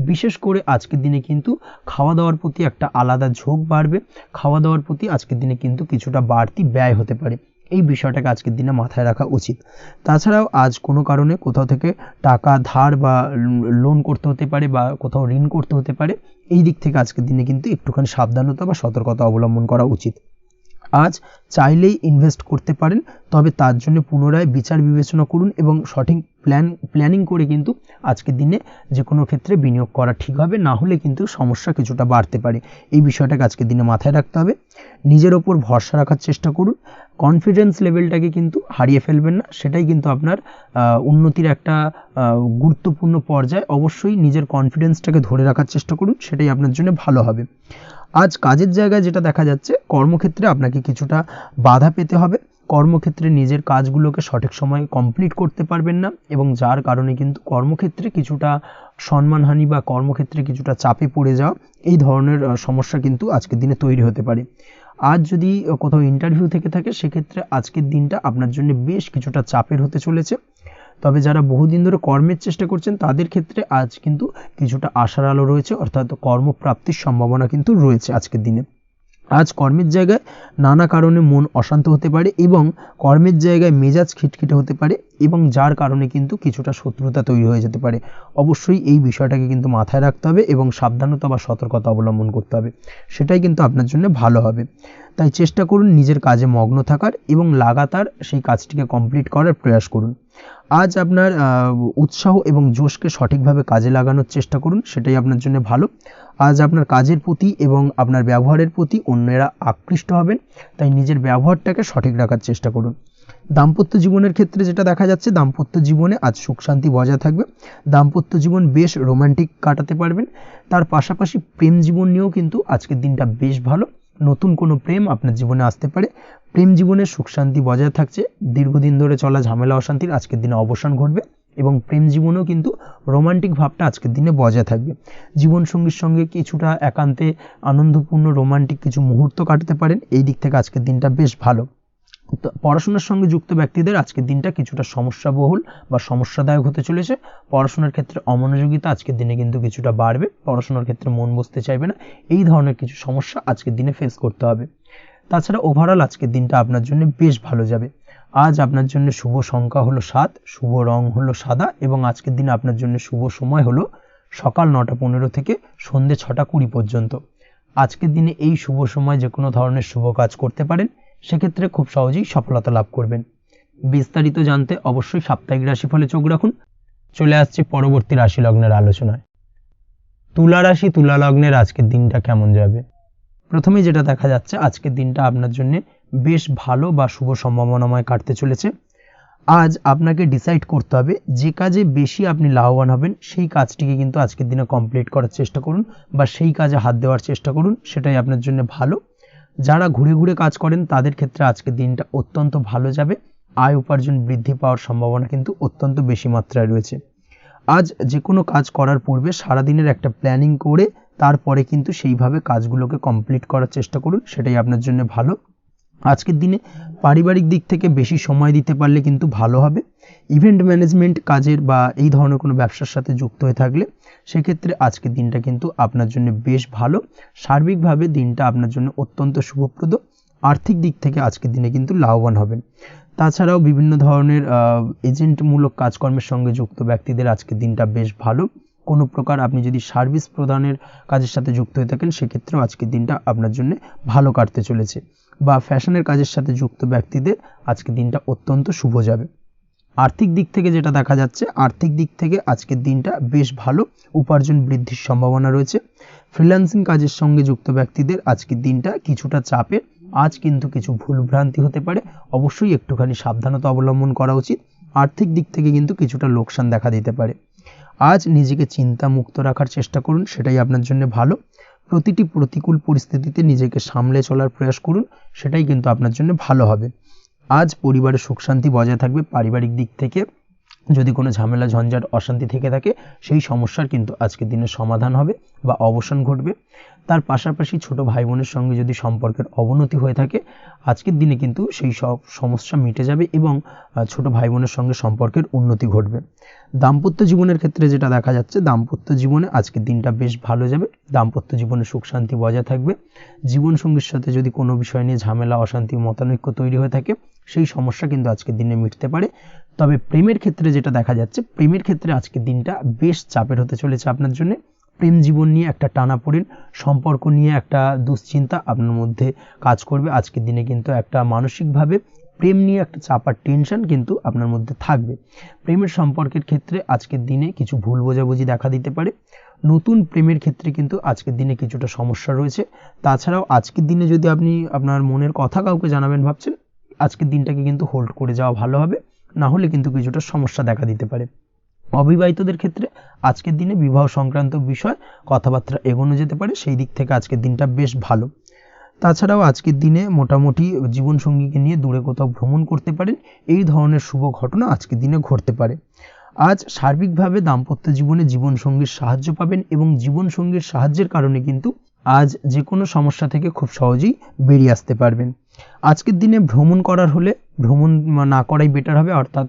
বিশেষ করে আজকের দিনে কিন্তু খাওয়া দাওয়ার প্রতি একটা আলাদা ঝোঁক বাড়বে, খাওয়া দাওয়ার প্রতি আজকের দিনে কিন্তু কিছুটা বাড়তি ব্যয় হতে পারে, এই বিষয়টাকে আজকের দিনে মাথায় রাখা উচিত। তাছাড়াও আজ কোনো কারণে কোথাও থেকে টাকা ধার বা লোন করতে হতে পারে বা কোথাও ঋণ করতে হতে পারে, এই দিক থেকে আজকের দিনে কিন্তু একটুখানি সাবধানতা বা সতর্কতা অবলম্বন করা উচিত। আজ চাইলেই ইনভেস্ট করতে পারেন, তবে তার জন্য পুনরায় বিচার বিবেচনা করুন এবং সঠিক প্ল্যানিং করে কিন্তু আজকের দিনে যে কোনো ক্ষেত্রে বিনিয়োগ করা ঠিক হবে, না হলে কিন্তু সমস্যা কিছুটা বাড়তে পারে। এই বিষয়টাকে আজকের দিনে মাথায় রাখতে হবে। নিজের ওপর ভরসা রাখার চেষ্টা করুন, কনফিডেন্স লেভেলটাকে কিন্তু হারিয়ে ফেলবেন না, সেটাই কিন্তু আপনার উন্নতির একটা গুরুত্বপূর্ণ পর্যায়। অবশ্যই নিজের কনফিডেন্সটাকে ধরে রাখার চেষ্টা করুন, সেটাই আপনার জন্য ভালো হবে। আজ কাজের জায়গায় যেটা দেখা যাচ্ছে, কর্মক্ষেত্রে আপনাকে কিছুটা বাধা পেতে হবে, কর্মক্ষেত্রে নিজের কাজগুলোকে সঠিক সময়ে কমপ্লিট করতে পারবেন না, এবং যার কারণে কিন্তু কর্মক্ষেত্রে কিছুটা সম্মানহানি বা কর্মক্ষেত্রে কিছুটা চাপে পড়ে যাওয়া, এই ধরনের সমস্যা কিন্তু আজকের দিনে তৈরি হতে পারে। আজ যদি কোথাও ইন্টারভিউ থেকে থাকে, সেক্ষেত্রে আজকের দিনটা আপনার জন্য বেশ কিছুটা চাপের হতে চলেছে। তবে যারা বহুদিন ধরে কর্মের চেষ্টা করছেন, তাদের ক্ষেত্রে আজ কিন্তু কিছুটা আশার আলো রয়েছে, অর্থাৎ কর্মপ্রাপ্তির সম্ভাবনা কিন্তু রয়েছে আজকের দিনে। আজ কর্মের জায়গায় নানা কারণে মন অশান্ত হতে পারে এবং কর্মের জায়গায় মেজাজ খিটখিটে হতে পারে, এবং যার কারণে কিন্তু কিছুটা শত্রুতা তৈরি হয়ে যেতে পারে। অবশ্যই এই বিষয়টাকে কিন্তু মাথায় রাখতে হবে এবং সাবধানতা বা সতর্কতা অবলম্বন করতে হবে, সেটাই কিন্তু আপনার জন্য ভালো হবে। তাই চেষ্টা করুন নিজের কাজে মগ্ন থাকার এবং লাগাতার সেই কাজটিকে কমপ্লিট করার প্রয়াস করুন। আজ আপনার উৎসাহ এবং জোশকে সঠিকভাবে কাজে লাগানোর চেষ্টা করুন, সেটাই আপনার জন্য ভালো। আজ আপনার কাজের প্রতি এবং আপনার ব্যবহারের প্রতি অন্যেরা আকৃষ্ট হবেন, তাই নিজের ব্যবহারটাকে সঠিক রাখার চেষ্টা করুন। দাম্পত্য জীবনের ক্ষেত্রে যেটা দেখা যাচ্ছে, দাম্পত্য জীবনে আজ সুখ শান্তি বজায় থাকবে, দাম্পত্য জীবন বেশ রোমান্টিক কাটাতে পারবেন। তার পাশাপাশি প্রেম জীবন নিয়েও কিন্তু আজকের দিনটা বেশ ভালো, নতুন কোনো প্রেম আপনার জীবনে আসতে পারে। প্রেম জীবনে সুখ শান্তি বজায় থাকছে, দীর্ঘদিন ধরে চলা ঝামেলা অশান্তির আজকের দিনে অবসান ঘটবে, এবং প্রেম জীবনেও কিন্তু রোমান্টিক ভাবটা আজকের দিনে বজায় থাকবে। জীবনসঙ্গীর সঙ্গে কিছুটা একান্তে আনন্দপূর্ণ রোমান্টিক কিছু মুহূর্ত কাটাতে পারেন, এই দিক থেকে আজকের দিনটা বেশ ভালো। পড়াশোনার সঙ্গে যুক্ত ব্যক্তিদের আজকের দিনটা কিছুটা সমস্যাবহুল বা সমস্যাদায়ক হতে চলেছে। পড়াশোনার ক্ষেত্রে অমনোযোগিতা আজকের দিনে কিন্তু কিছুটা বাড়বে, পড়াশোনার ক্ষেত্রে মন বসতে চাইবে না, এই ধরনের কিছু সমস্যা আজকের দিনে ফেস করতে হবে। তাছাড়া ওভারঅল আজকের দিনটা আপনার জন্য বেশ ভালো যাবে। আজ আপনার জন্য শুভ সংখ্যা হলো 7, শুভ রং হলো সাদা, এবং আজকের দিনে আপনার জন্য শুভ সময় হলো সকাল 9:15 থেকে সন্ধ্যে 6:20 পর্যন্ত। আজকের দিনে এই শুভ সময় যে কোনো ধরনের শুভ কাজ করতে পারেন, সেক্ষেত্রে খুব সহজেই সফলতা লাভ করবেন। বিস্তারিত জানতে অবশ্যই সাপ্তাহিক রাশিফলে চোখ রাখুন। চলে আসছি পরবর্তী রাশি লগ্নের আলোচনায়। তুলা রাশি, তুলা লগ্নের আজকের দিনটা কেমন যাবে? প্রথমে যেটা দেখা যাচ্ছে, আজকের দিনটা আপনার জন্য বেশ ভালো বা শুভ সম্ভাবনাময় কাটতে চলেছে। আজ আপনাকে ডিসাইড করতে হবে যে কাজে বেশি আপনি লাভবান হবেন, সেই কাজটিকে কিন্তু আজকের দিনে কমপ্লিট করার চেষ্টা করুন, বা সেই কাজে হাত দেওয়ার চেষ্টা করুন, সেটাই আপনার জন্য ভালো। যারা ঘুরে ঘুরে কাজ করেন, তাদের ক্ষেত্রে আজকের দিনটা অত্যন্ত ভালো যাবে, আয় উপার্জন বৃদ্ধি পাওয়ার সম্ভাবনা কিন্তু অত্যন্ত বেশি মাত্রায় রয়েছে। আজ যে কোনো কাজ করার পূর্বে সারাদিনের একটা প্ল্যানিং করে তারপরে কিন্তু সেইভাবে কাজগুলোকে কমপ্লিট করার চেষ্টা করুন, সেটাই আপনার জন্য ভালো। আজকের দিনে পারিবারিক দিক থেকে বেশি সময় দিতে পারলে কিন্তু ভালো হবে। ইভেন্ট ম্যানেজমেন্ট কাজের বা এই ধরনের কোনো ব্যবসার সাথে যুক্ত হয়ে থাকলে সেক্ষেত্রে আজকের দিনটা কিন্তু আপনার জন্য বেশ ভালো। সার্বিকভাবে দিনটা আপনার জন্য অত্যন্ত শুভপ্রদ। আর্থিক দিক থেকে আজকের দিনে কিন্তু লাভবান হবেন। তাছাড়াও বিভিন্ন ধরনের এজেন্টমূলক কাজকর্মের সঙ্গে যুক্ত ব্যক্তিদের আজকের দিনটা বেশ ভালো। কোনো প্রকার আপনি যদি সার্ভিস প্রদানের কাজের সাথে যুক্ত হয়ে থাকেন, সেক্ষেত্রেও আজকের দিনটা আপনার জন্য ভালো কাটতে চলেছে। বা ফ্যাশনের কাজের সাথে যুক্ত ব্যক্তিদের আজকের দিনটা অত্যন্ত শুভ যাবে। আর্থিক দিক থেকে যেটা দেখা যাচ্ছে, আর্থিক দিক থেকে আজকের দিনটা বেশ ভালো, উপার্জন বৃদ্ধির সম্ভাবনা রয়েছে। ফ্রিল্যান্সিং কাজের সঙ্গে যুক্ত ব্যক্তিদের আজকের দিনটা কিছুটা চাপের। আজ কিন্তু কিছু ভুলভ্রান্তি হতে পারে, অবশ্যই একটুখানি সাবধানতা অবলম্বন করা উচিত। আর্থিক দিক থেকে কিন্তু কিছুটা লোকসান দেখা দিতে পারে। আজ নিজেকে চিন্তা মুক্ত রাখার চেষ্টা করুন, সেটাই আপনার জন্য ভালো। প্রতিটি প্রতিকূল পরিস্থিতিতে নিজেকে সামলে চলার প্রয়াস করুন, সেটাই কিন্তু আপনার জন্য ভালো হবে। আজ পরিবারে সুখ শান্তি বজায় থাকবে। পারিবারিক দিক থেকে যদি কোনো ঝামেলা ঝঞ্ঝাট অশান্তি থেকে থাকে, সেই সমস্যার কিন্তু আজকের দিনে সমাধান হবে বা অবসান ঘটবে। তার পাশাপাশি ছোট ভাই বোনের সঙ্গে যদি সম্পর্কের অবনতি হয়ে থাকে, আজকের দিনে কিন্তু সেই সব সমস্যা মিটে যাবে এবং ছোট ভাই বোনের সঙ্গে সম্পর্কের উন্নতি ঘটবে। দাম্পত্য জীবনের ক্ষেত্রে যেটা দেখা যাচ্ছে, দাম্পত্য জীবনে আজকের দিনটা বেশ ভালো যাবে। দাম্পত্য জীবনে সুখ শান্তি বজায় থাকবে। জীবনসঙ্গীর সাথে যদি কোনো বিষয় নিয়ে ঝামেলা অশান্তি মতানৈক্য তৈরি হয়ে থাকে, সেই সমস্যা কিন্তু আজকের দিনে মিটতে পারে। তবে প্রেমের ক্ষেত্রে যেটা দেখা যাচ্ছে, প্রেমের ক্ষেত্রে আজকের দিনটা বেশ চাপের হতে চলেছে আপনার জন্য। প্রেম জীবন নিয়ে একটা টানাপোড়েন, সম্পর্ক নিয়ে একটা দুশ্চিন্তা আপনার মধ্যে কাজ করবে। আজকের দিনে কিন্তু একটা মানসিকভাবে প্রেম নিয়ে একটা চাপার টেনশন কিন্তু আপনার মধ্যে থাকবে। প্রেমের সম্পর্কের ক্ষেত্রে আজকের দিনে কিছু ভুল বোঝাবুঝি দেখা দিতে পারে। নতুন প্রেমের ক্ষেত্রে কিন্তু আজকের দিনে কিছুটা সমস্যা রয়েছে। তাছাড়াও আজকের দিনে যদি আপনি আপনার মনের কথা কাউকে জানাবেন ভাবছেন, আজকের দিনটাকে কিন্তু হোল্ড করে যাওয়া ভালো হবে, না হলে কিন্তু কিছুটা সমস্যা দেখা দিতে পারে। অবিবাহিতদের ক্ষেত্রে আজকের দিনে বিবাহ সংক্রান্ত বিষয় কথাবার্তা এগোনো যেতে পারে, সেই দিক থেকে আজকের দিনটা বেশ ভালো। তাছাড়াও আজকের দিনে মোটামুটি জীবনসঙ্গীকে নিয়ে দূরে কোথাও ভ্রমণ করতে পারেন, এই ধরনের শুভ ঘটনা আজকের দিনে ঘটতে পারে। আজ সার্বিকভাবে দাম্পত্য জীবনে জীবনসঙ্গীর সাহায্য পাবেন এবং জীবনসঙ্গীর সাহায্যের কারণে কিন্তু আজ যে কোনো সমস্যা থেকে খুব সহজেই বেরিয়ে আসতে পারবেন। আজকের দিনে ভ্রমণ করার হলে ভ্রমণ না করাই বেটার হবে, অর্থাৎ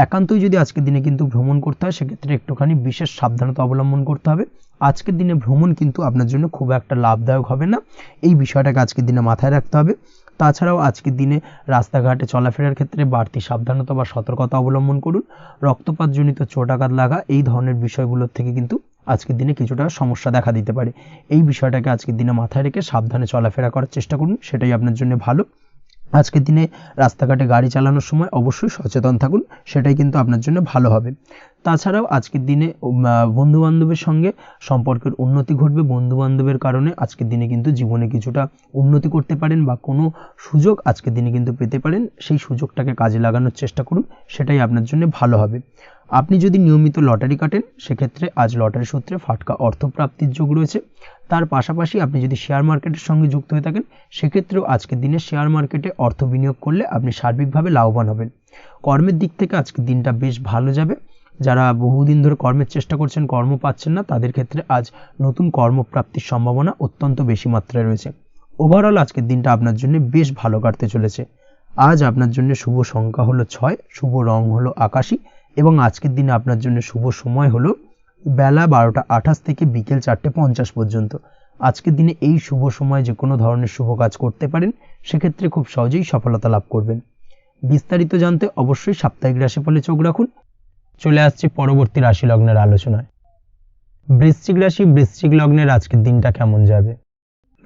একান্তই যদি আজকের দিনে কিন্তু ভ্রমণ করতে হয় সেক্ষেত্রে একটুখানি বিশেষ সাবধানতা অবলম্বন করতে হবে। আজকের দিনে ভ্রমণ কিন্তু আপনার জন্য খুব একটা লাভদায়ক হবে না, এই বিষয়টাকে আজকের দিনে মাথায় রাখতে হবে। তাছাড়াও আজকের দিনে রাস্তাঘাটে চলাফেরার ক্ষেত্রে বাড়তি সাবধানতা বা সতর্কতা অবলম্বন করুন। রক্তপাতজনিত চোটাঘাত লাগা এই ধরনের বিষয়গুলোর থেকে কিন্তু আজকের দিনে কিছুটা সমস্যা দেখা দিতে পারে। এই বিষয়টাকে আজকের দিনে মাথায় রেখে সাবধানে চলাফেরা করার চেষ্টা করুন, সেটাই আপনার জন্য ভালো। আজকের দিনে রাস্তাঘাটে গাড়ি চালানোর সময় অবশ্যই সচেতন থাকুন, সেটাই কিন্তু আপনার জন্য ভালো হবে। তাছাড়াও আজকের দিনে বন্ধুবান্ধবের সঙ্গে সম্পর্কের উন্নতি ঘটবে। বন্ধুবান্ধবের কারণে আজকের দিনে কিন্তু জীবনে কিছুটা উন্নতি করতে পারেন বা কোনো সুযোগ আজকের দিনে কিন্তু পেতে পারেন, সেই সুযোগটাকে কাজে লাগানোর চেষ্টা করুন, সেটাই আপনার জন্য ভালো হবে। আপনি যদি নিয়মিত লটারি কাটেন সেক্ষেত্রে আজ লটারি সূত্রে ফাটকা অর্থপ্রাপ্তির যোগ রয়েছে। তার পাশাপাশি আপনি যদি শেয়ার মার্কেটের সঙ্গে যুক্ত হয়ে থাকেন সেক্ষেত্রেও আজকের দিনে শেয়ার মার্কেটে অর্থ বিনিয়োগ করলে আপনি সার্বিকভাবে লাভবান হবেন। কর্মের দিক থেকে আজকের দিনটা বেশ ভালো যাবে। যারা বহুদিন ধরে কর্মের চেষ্টা করছেন, কর্ম পাচ্ছেন না, তাদের ক্ষেত্রে আজ নতুন কর্মপ্রাপ্তির সম্ভাবনা অত্যন্ত বেশি মাত্রায় রয়েছে। ওভারঅল আজকের দিনটা আপনার জন্য বেশ ভালো কাটতে চলেছে। আজ আপনার জন্য শুভ সংখ্যা হলো 6, শুভ রং হলো আকাশী এবং আজকের দিনে আপনার জন্য শুভ সময় হলো বেলা 12টা 28 থেকে বিকেল 4টে 50 পর্যন্ত। আজকের দিনে এই শুভ সময় যে কোনো ধরনের শুভ কাজ করতে পারেন, সেক্ষেত্রে খুব সহজেই সফলতা লাভ করবেন। বিস্তারিত জানতে অবশ্যই সাপ্তাহিক রাশিফলে চোখ রাখুন। চলে আসছে পরবর্তী রাশি লগ্নের আলোচনায়। বৃশ্চিক রাশি, বৃশ্চিক লগ্নের আজকের দিনটা কেমন যাবে?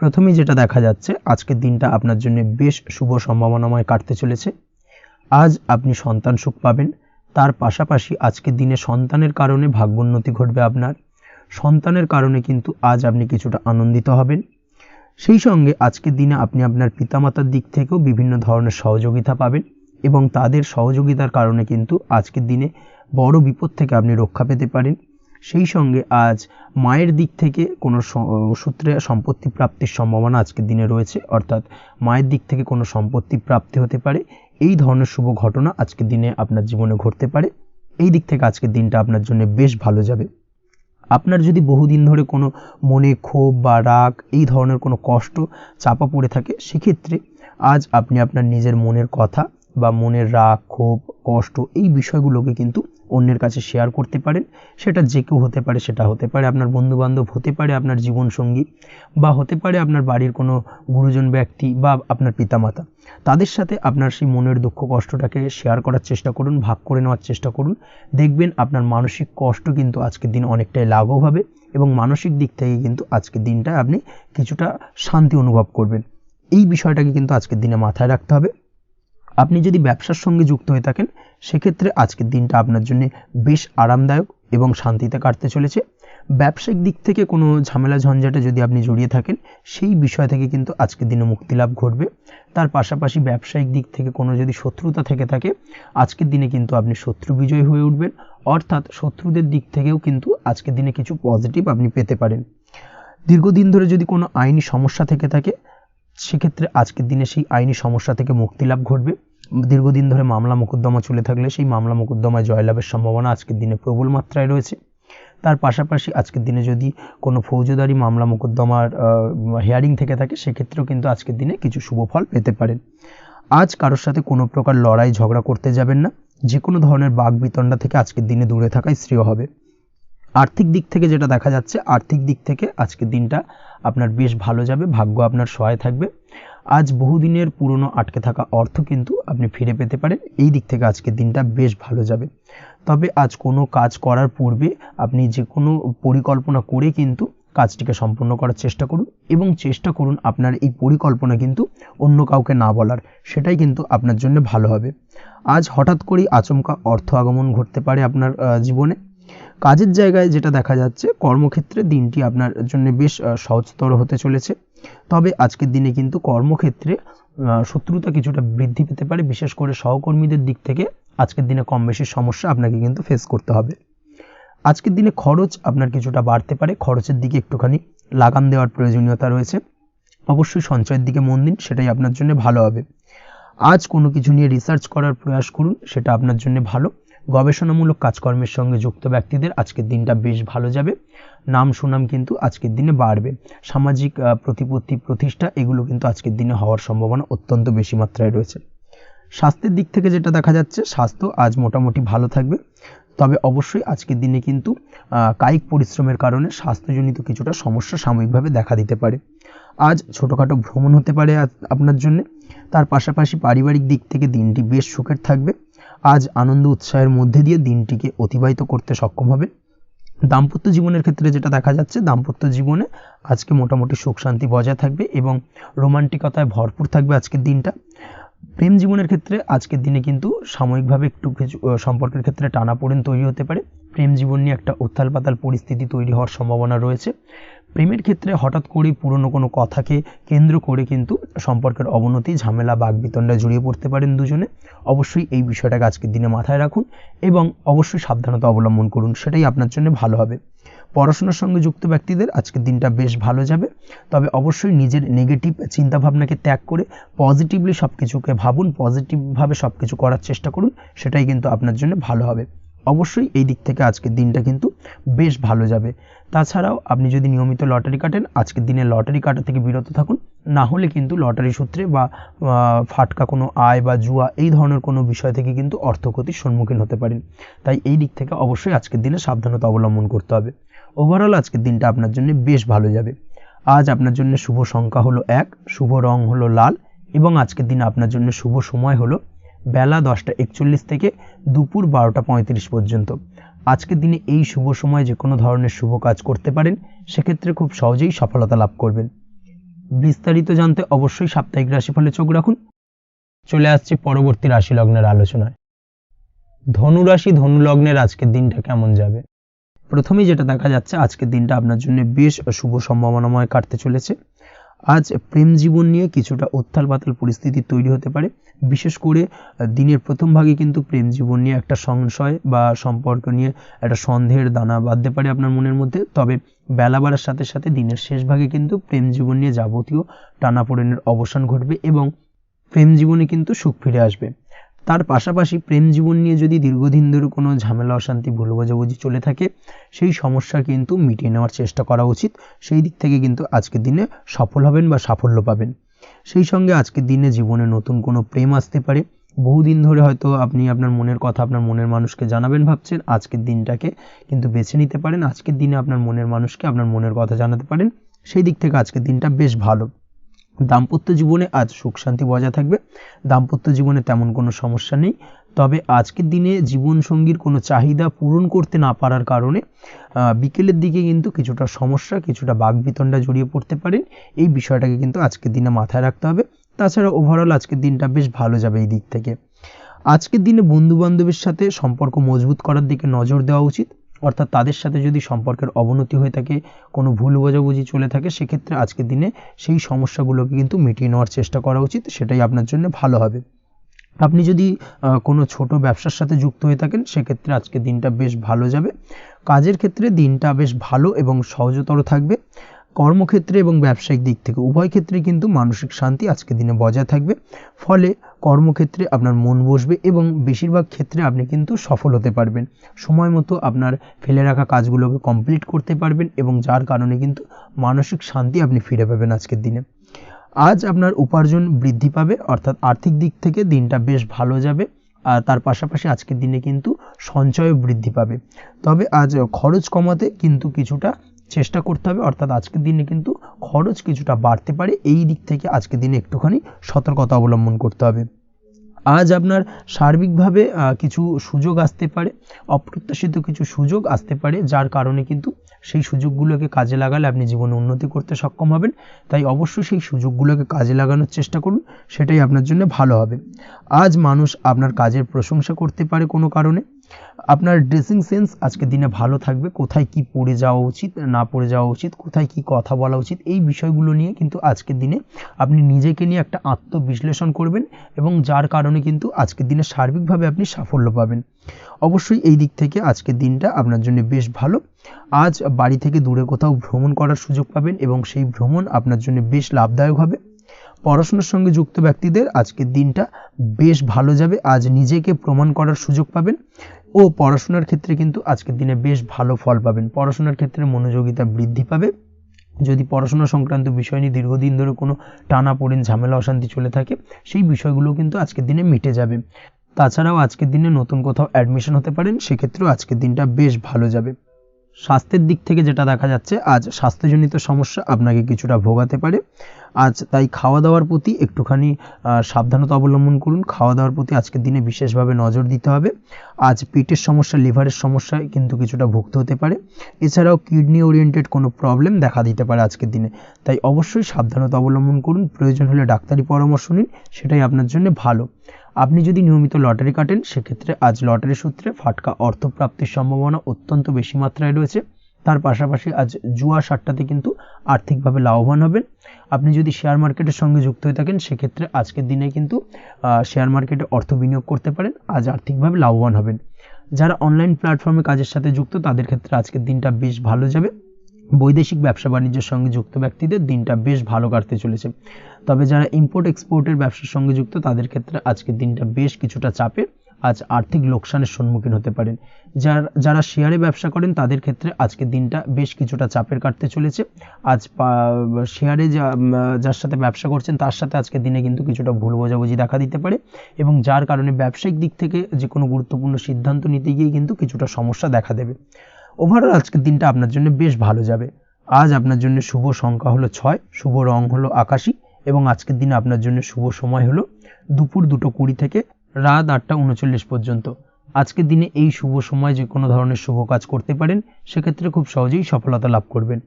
প্রথমেই যেটা দেখা যাচ্ছে, আজকের দিনটা আপনার জন্য বেশ শুভ সম্ভাবনাময় কাটতে চলেছে। আজ আপনি সন্তান সুখ পাবেন। তার পাশাপাশি আজকের দিনে সন্তানের কারণে ভাগ্যোন্নতি ঘটবে আপনার। সন্তানের কারণে কিন্তু আজ আপনি কিছুটা আনন্দিত হবেন। সেই সঙ্গে আজকের দিনে আপনি আপনার পিতামাতার দিক থেকেও বিভিন্ন ধরনের সহযোগিতা পাবেন এবং তাদের সহযোগিতার কারণে কিন্তু আজকের দিনে বড় বিপদ থেকে আপনি রক্ষা পেতে পারেন। সেই সঙ্গে আজ মায়ের দিক থেকে কোনো সূত্রে সম্পত্তি প্রাপ্তির সম্ভাবনা আজকের দিনে রয়েছে, অর্থাৎ মায়ের দিক থেকে কোনো সম্পত্তি প্রাপ্তি হতে পারে। এই ধরনের শুভ ঘটনা আজকের দিনে আপনার জীবনে ঘটতে পারে। এই দিক থেকে আজকের দিনটা আপনার জন্য বেশ ভালো যাবে। আপনার যদি বহুদিন ধরে কোনো মনে ক্ষোভ বা রাগ এই ধরনের কোনো কষ্ট চাপা পড়ে থাকে, সেক্ষেত্রে আজ আপনি আপনার নিজের মনের কথা বা মনের রাগ, ক্ষোভ, কষ্ট এই বিষয়গুলোকে কিন্তু অন্যের কাছে শেয়ার করতে পারেন। সেটা যে কেউ হতে পারে, সেটা হতে পারে আপনার বন্ধুবান্ধব, হতে পারে আপনার জীবনসঙ্গী, বা হতে পারে আপনার বাড়ির কোনো গুরুজন ব্যক্তি বা আপনার পিতামাতা। তাদের সাথে আপনার সেই মনের দুঃখ কষ্টটাকে শেয়ার করার চেষ্টা করুন, ভাগ করে নেওয়ার চেষ্টা করুন। দেখবেন আপনার মানসিক কষ্ট কিন্তু আজকের দিন অনেকটাই লাঘব হবে এবং মানসিক দিক থেকে কিন্তু আজকের দিনটা আপনি কিছুটা শান্তি অনুভব করবেন। এই বিষয়টাকে কিন্তু আজকের দিনে মাথায় রাখতে হবে। আপনি যদি ব্যবসার সঙ্গে যুক্ত হয়ে থাকেন সেক্ষেত্রে আজকের দিনটা আপনার জন্য বেশ আরামদায়ক এবং শান্তিতে কাটতে চলেছে। ব্যবসায়িক দিক থেকে কোনো ঝামেলা ঝঞ্ঝাটে যদি আপনি জড়িয়ে থাকেন, সেই বিষয় থেকে কিন্তু আজকের দিনে মুক্তি লাভ ঘটবে। তার পাশাপাশি ব্যবসায়িক দিক থেকে কোনো যদি শত্রুতা থেকে থাকে, আজকের দিনে কিন্তু আপনি শত্রু বিজয় হয়ে উঠবেন, অর্থাৎ শত্রুদের দিক থেকেও কিন্তু আজকের দিনে কিছু পজিটিভ আপনি পেতে পারেন। দীর্ঘদিন ধরে যদি কোনো আইনি সমস্যা থেকে থাকে, সেক্ষেত্রে আজকের দিনে সেই আইনি সমস্যা থেকে মুক্তি লাভ ঘটবে। দীর্ঘদিন ধরে মামলা মোকদ্দমা চলে থাকলে সেই মামলা মোকদ্দমায় জয়লাভের সম্ভাবনা আজকের দিনে প্রবল মাত্রায় রয়েছে। তার পাশাপাশি আজকের দিনে যদি কোনো ফৌজদারি মামলা মোকদ্দমার হিয়ারিং থেকে থাকে, সেক্ষেত্রেও কিন্তু আজকের দিনে কিছু শুভ ফল পেতে পারেন। আজ কারোর সাথে কোনো প্রকার লড়াই ঝগড়া করতে যাবেন না। যে কোনো ধরনের বাক বিতণ্ডা থেকে আজকের দিনে দূরে থাকাই শ্রেয় হবে। আর্থিক দিক থেকে যেটা দেখা যাচ্ছে, আর্থিক দিক থেকে আজকের দিনটা আপনার বেশ ভালো যাবে, ভাগ্য আপনার সহায় থাকবে। আজ বহুদিনের পুরনো আটকে থাকা অর্থ কিন্তু আপনি ফিরে পেতে পারেন। এই দিক থেকে আজকের দিনটা বেশ ভালো যাবে। তবে আজ কোনো কাজ করার পূর্বে আপনি যে কোনো পরিকল্পনা করে কিন্তু কাজটিকে সম্পূর্ণ করার চেষ্টা করুন এবং চেষ্টা করুন আপনার এই পরিকল্পনা কিন্তু অন্য কাউকে না বলার, সেটাই কিন্তু আপনার জন্য ভালো হবে। আজ হঠাৎ করেই আচমকা অর্থ আগমন ঘটতে পারে আপনার জীবনে। কাজের জায়গায় যেটা দেখা যাচ্ছে, কর্মক্ষেত্রে দিনটি আপনার জন্য বেশ সহজতর হতে চলেছে। তবে আজকের দিনে কিন্তু কর্মক্ষেত্রে শত্রুতা কিছুটা বৃদ্ধি পেতে পারে, বিশেষ করে সহকর্মীদের দিক থেকে আজকের দিনে কম বেশি সমস্যা আপনাকে কিন্তু ফেস করতে হবে। আজকের দিনে খরচ আপনার কিছুটা বাড়তে পারে, খরচের দিকে একটুখানি লাগাম দেওয়ার প্রয়োজনীয়তা রয়েছে। অবশ্যই সঞ্চয়ের দিকে মন দিন, সেটাই আপনার জন্য ভালো হবে। আজ কোনো কিছু নিয়ে রিসার্চ করার প্রয়াস করুন, সেটা আপনার জন্য ভালো। গবেষণামূলক কাজকর্মের সঙ্গে যুক্ত ব্যক্তিদের আজকের দিনটা বেশ ভালো যাবে। নাম সুনাম কিন্তু আজকের দিনে বাড়বে। সামাজিক প্রতিপত্তি প্রতিষ্ঠা এগুলো কিন্তু আজকের দিনে হওয়ার সম্ভাবনা অত্যন্ত বেশি মাত্রায় রয়েছে। স্বাস্থ্যের দিক থেকে যেটা দেখা যাচ্ছে, স্বাস্থ্য আজ মোটামুটি ভালো থাকবে। তবে অবশ্যই আজকের দিনে কিন্তু কায়িক পরিশ্রমের কারণে স্বাস্থ্যজনিত কিছুটা সমস্যা সাময়িকভাবে দেখা দিতে পারে। আজ ছোটোখাটো ভ্রমণ হতে পারে আপনার জন্য। তার পাশাপাশি পারিবারিক দিক থেকে দিনটি বেশ সুখের থাকবে। আজ আনন্দ উৎসাহের মধ্যে দিয়ে দিনটিকে অতিবাহিত করতে সক্ষম হবে। দাম্পত্য জীবনের ক্ষেত্রে যেটা দেখা যাচ্ছে, দাম্পত্য জীবনে আজকে মোটামুটি সুখ শান্তি বজায় থাকবে এবং রোমান্টিকতায় ভরপুর থাকবে আজকের দিনটা। প্রেম জীবনের ক্ষেত্রে আজকের দিনে কিন্তু সাময়িকভাবে একটু কিছু সম্পর্কের ক্ষেত্রে টানাপোড়েন তৈরি হতে পারে। প্রেম জীবন নিয়ে একটা উত্থাল পাতাল পরিস্থিতি তৈরি হওয়ার সম্ভাবনা রয়েছে। প্রেমের ক্ষেত্রে হঠাৎ করেই পুরনো কোনো কথাকে কেন্দ্র করে কিন্তু সম্পর্কের অবনতি, ঝামেলা, বাগবিতণ্ডায় জড়িয়ে পড়তে পারেন দুজনে। অবশ্যই এই বিষয়টাকে আজকের দিনে মাথায় রাখুন এবং অবশ্যই সাবধানতা অবলম্বন করুন, সেটাই আপনার জন্য ভালো হবে। পড়াশোনার সঙ্গে যুক্ত ব্যক্তিদের আজকের দিনটা বেশ ভালো যাবে। তবে অবশ্যই নিজের নেগেটিভ চিন্তাভাবনাকে ত্যাগ করে পজিটিভলি সব কিছুকে ভাবুন, পজিটিভভাবে সব কিছু করার চেষ্টা করুন, সেটাই কিন্তু আপনার জন্য ভালো হবে। অবশ্যই এই দিক থেকে আজকের দিনটা কিন্তু বেশ ভালো যাবে। তাছাড়াও আপনি যদি নিয়মিত লটারি কাটেন, আজকের দিনে লটারি কাটা থেকে বিরত থাকুন। না হলে কিন্তু লটারি সূত্রে বা ফাটকা কোনো আয় বা জুয়া এই ধরনের কোনো বিষয় থেকে কিন্তু অর্থক্ষতির সম্মুখীন হতে পারেন। তাই এই দিক থেকে অবশ্যই আজকের দিনে সাবধানতা অবলম্বন করতে হবে। ওভারঅল আজকের দিনটা আপনার জন্য বেশ ভালো যাবে। আজ আপনার জন্য শুভ সংখ্যা হলো 1, শুভ রং হলো লাল এবং আজকের দিনে আপনার জন্য শুভ সময় হলো বেলা 10:41 থেকে দুপুর 12:35 পর্যন্ত। আজকের দিনে এই শুভ সময় যে কোনো ধরনের শুভ কাজ করতে পারেন, সেক্ষেত্রে খুব সহজেই সফলতা লাভ করবেন। বিস্তারিত জানতে অবশ্যই সাপ্তাহিক রাশিফলে চোখ রাখুন। চলে আসছে পরবর্তী রাশি লগ্নের আলোচনায়। ধনুরাশি, ধনু লগ্নের আজকের দিনটা কেমন যাবে? প্রথমেই যেটা দেখা যাচ্ছে, আজকের দিনটা আপনার জন্য বেশ শুভ সম্ভাবনাময় কাটতে চলেছে। আজ প্রেম জীবন নিয়ে কিছুটা উত্থাল পাতাল পরিস্থিতি তৈরি হতে পারে। বিশেষ করে দিনের প্রথম ভাগে কিন্তু প্রেম জীবন নিয়ে একটা সংশয় বা সম্পর্ক নিয়ে একটা সন্দেহের দানা বাঁধতে পারে আপনার মনের মধ্যে। তবে বেলা বাড়ার সাথে সাথে দিনের শেষ ভাগে কিন্তু প্রেম জীবন নিয়ে যাবতীয় টানাপোড়েনের অবসান ঘটবে এবং প্রেম জীবনে কিন্তু সুখ ফিরে আসবে। তার পাশাপাশি প্রেম জীবন নিয়ে যদি দীর্ঘদিন ধরে কোনো ঝামেলা, অশান্তি, ভুল বোঝাবুঝি চলে থাকে, সেই সমস্যা কিন্তু মিটিয়ে নেওয়ার চেষ্টা করা উচিত। সেই দিক থেকে কিন্তু আজকের দিনে সফল হবেন বা সাফল্য পাবেন। সেই সঙ্গে আজকের দিনে জীবনে নতুন কোনো প্রেম আসতে পারে। বহুদিন ধরে হয়তো আপনি আপনার মনের কথা আপনার মনের মানুষকে জানাবেন ভাবছেন, আজকের দিনটাকে কিন্তু বেছে নিতে পারেন। আজকের দিনে আপনার মনের মানুষকে আপনার মনের কথা জানাতে পারেন। সেই দিক থেকে আজকের দিনটা বেশ ভালো। দাম্পত্য জীবনে আজ সুখ শান্তি বজায় থাকবে। দাম্পত্য জীবনে তেমন কোনো সমস্যা নেই। তবে আজকের দিনে জীবনসঙ্গীর কোনো চাহিদা পূরণ করতে না পারার কারণে বিকেলের দিকে কিন্তু কিছুটা সমস্যা, কিছুটা বাকবিতণ্ডা জড়িয়ে পড়তে পারেন। এই বিষয়টাকে কিন্তু আজকের দিনে মাথায় রাখতে হবে। তাছাড়া ওভারঅল আজকের দিনটা বেশ ভালো যাবে এই দিক থেকে। আজকের দিনে বন্ধু বান্ধবের সাথে সম্পর্ক মজবুত করার দিকে নজর দেওয়া উচিত। অর্থাৎ তাদের সাথে যদি সম্পর্কের অবনতি হয়ে থাকে, কোনো ভুল বোঝাবুঝি চলে থাকে, সেক্ষেত্রে আজকের দিনে সেই সমস্যাগুলোকে কিন্তু মিটিয়ে নেওয়ার চেষ্টা করা উচিত। সেটাই আপনার জন্য ভালো হবে। আপনি যদি কোনো ছোট ব্যবসার সাথে যুক্ত হয়ে থাকেন, সেক্ষেত্রে আজকের দিনটা বেশ ভালো যাবে। কাজের ক্ষেত্রে দিনটা বেশ ভালো এবং সহজতর থাকবে। কর্মক্ষেত্রে এবং ব্যবসায়িক দিক থেকে উভয় ক্ষেত্রে কিন্তু মানসিক শান্তি আজকের দিনে বজায় থাকবে। ফলে কর্মক্ষেত্রে আপনার মন বসবে এবং বেশিরভাগ ক্ষেত্রে আপনি কিন্তু সফল হতে পারবেন। সময় মতো আপনার ফেলে রাখা কাজগুলোকে কমপ্লিট করতে পারবেন এবং যার কারণে কিন্তু মানসিক শান্তি আপনি ফিরে পাবেন আজকের দিনে। আজ আপনার উপার্জন বৃদ্ধি পাবে, অর্থাৎ আর্থিক দিক থেকে দিনটা বেশ ভালো যাবে। আর তার পাশাপাশি আজকের দিনে কিন্তু সঞ্চয় বৃদ্ধি পাবে। তবে আজ খরচ কমাতে কিন্তু কিছুটা চেষ্টা করতে হবে, অর্থাৎ আজকের দিনে কিন্তু খরচ কিছুটা বাড়তে পারে, এই দিক থেকে আজকের দিনে একটুখানি সতর্কতা অবলম্বন করতে হবে। আজ আপনার সার্বিকভাবে কিছু সুযোগ আসতে পারে, অপ্রত্যাশিত কিছু সুযোগ আসতে পারে, যার কারণে কিন্তু সেই সুযোগগুলোকে কাজে লাগালে আপনি জীবনে উন্নতি করতে সক্ষম হবেন। তাই অবশ্যই সেই সুযোগগুলোকে কাজে লাগানোর চেষ্টা করুন, সেটাই আপনার জন্য ভালো হবে। আজ মানুষ আপনার কাজের প্রশংসা করতে পারে কোনো কারণে। আপনার ড্রেসিং সেন্স আজকের দিনে ভালো থাকবে, কোথায় কি পরে যাওয়া উচিত না পরে যাওয়া উচিত, কোথায় কি কথা বলা উচিত, এই বিষয়গুলো নিয়ে কিন্তু আজকের দিনে আপনি নিজেকে নিয়ে একটা আত্মবিশ্লেষণ করবেন, এবং যার কারণে কিন্তু আজকের দিনে সার্বিকভাবে আপনি সাফল্য পাবেন। অবশ্যই এই দিক থেকে আজকের দিনটা আপনার জন্য বেশ ভালো। আজ বাড়ি থেকে দূরে কোথাও ভ্রমণ করার সুযোগ পাবেন, এবং সেই ভ্রমণ আপনার জন্য বেশ লাভদায়ক হবে। পড়াশোনার সঙ্গে যুক্ত ব্যক্তিদের আজকের দিনটা বেশ ভালো যাবে। আজ নিজেকে প্রমাণ করার সুযোগ পাবেন, ও পড়াশোনার ক্ষেত্রে কিন্তু আজকের দিনে বেশ ভালো ফল পাবেন। পড়াশোনার ক্ষেত্রে মনোযোগিতা বৃদ্ধি পাবে। যদি পড়াশোনা সংক্রান্ত বিষয় নিয়ে দীর্ঘদিন ধরে কোনো টানাপোড়েন, ঝামেলা, অশান্তি চলে থাকে, সেই বিষয়গুলো কিন্তু আজকের দিনে মিটে যাবে। তাছাড়াও আজকের দিনে নতুন কোথাও অ্যাডমিশন হতে পারেন, সেক্ষেত্রেও আজকের দিনটা বেশ ভালো যাবে। স্বাস্থ্যের দিক থেকে যেটা দেখা যাচ্ছে, আজ স্বাস্থ্যজনিত সমস্যা আপনাকে কিছুটা ভোগাতে পারে। আজ তাই খাওয়া দাওয়ার প্রতি একটুখানি সাবধানতা অবলম্বন করুন। খাওয়া দাওয়ার প্রতি আজকের দিনে বিশেষভাবে নজর দিতে হবে। আজ পেটের সমস্যা, লিভারের সমস্যায় কিন্তু কিছুটা ভুগতে হতে পারে। এছাড়াও কিডনি ওরিয়েন্টেড কোনো প্রবলেম দেখা দিতে পারে আজকের দিনে, তাই অবশ্যই সাবধানতা অবলম্বন করুন। প্রয়োজন হলে ডাক্তারি পরামর্শ নিন, সেটাই আপনার জন্য ভালো। আপনি যদি নিয়মিত লটারি কাটেন, সেক্ষেত্রে আজ লটারি সূত্রে ফাটকা অর্থপ্রাপ্তির সম্ভাবনা অত্যন্ত বেশি মাত্রায় রয়েছে। তার পাশাপাশি আজ জুয়া সাট্টাতে কিন্তু আর্থিকভাবে লাভবান হবেন। আপনি যদি শেয়ার মার্কেটের সঙ্গে যুক্ত হয়ে থাকেন, সেক্ষেত্রে আজকের দিনে কিন্তু শেয়ার মার্কেটে অর্থ বিনিয়োগ করতে পারেন, আজ আর্থিকভাবে লাভবান হবেন। যারা অনলাইন প্ল্যাটফর্মে কাজের সাথে যুক্ত, তাদের ক্ষেত্রে আজকের দিনটা বেশ ভালো যাবে। বৈদেশিক ব্যবসা বাণিজ্যের সঙ্গে যুক্ত ব্যক্তিদের দিনটা বেশ ভালো কাটতে চলেছে। তবে যারা ইম্পোর্ট এক্সপোর্টের ব্যবসার সঙ্গে যুক্ত, তাদের ক্ষেত্রে আজকের দিনটা বেশ কিছুটা চাপের। আজ আর্থিক লোকসানের সম্মুখীন হতে পারেন। যারা শেয়ারে ব্যবসা করেন, তাদের ক্ষেত্রে আজকের দিনটা বেশ কিছুটা চাপের কাটতে চলেছে। আজ শেয়ারে যার সাথে ব্যবসা করছেন, তার সাথে আজকের দিনে কিন্তু কিছুটা ভুল বোঝাবুঝি দেখা দিতে পারে, এবং যার কারণে ব্যবসায়িক দিক থেকে যে কোনো গুরুত্বপূর্ণ সিদ্ধান্ত নিতে গিয়ে কিন্তু কিছুটা সমস্যা দেখা দেবে। ওভারঅল আজকের দিনটা আপনার জন্য বেশ ভালো যাবে। আজ আপনার জন্য শুভ সংখ্যা হলো 6, শুভ রং হলো আকাশী, এবং আজকের দিনে আপনার জন্য শুভ সময় হলো দুপুর 2:20 থেকে রাত 8:39 পর্যন্ত। আজকের দিনে এই শুভ সময় যে কোনো ধরনের শুভ কাজ করতে পারেন, সেক্ষেত্রে খুব সহজেই সফলতা লাভ করবেন।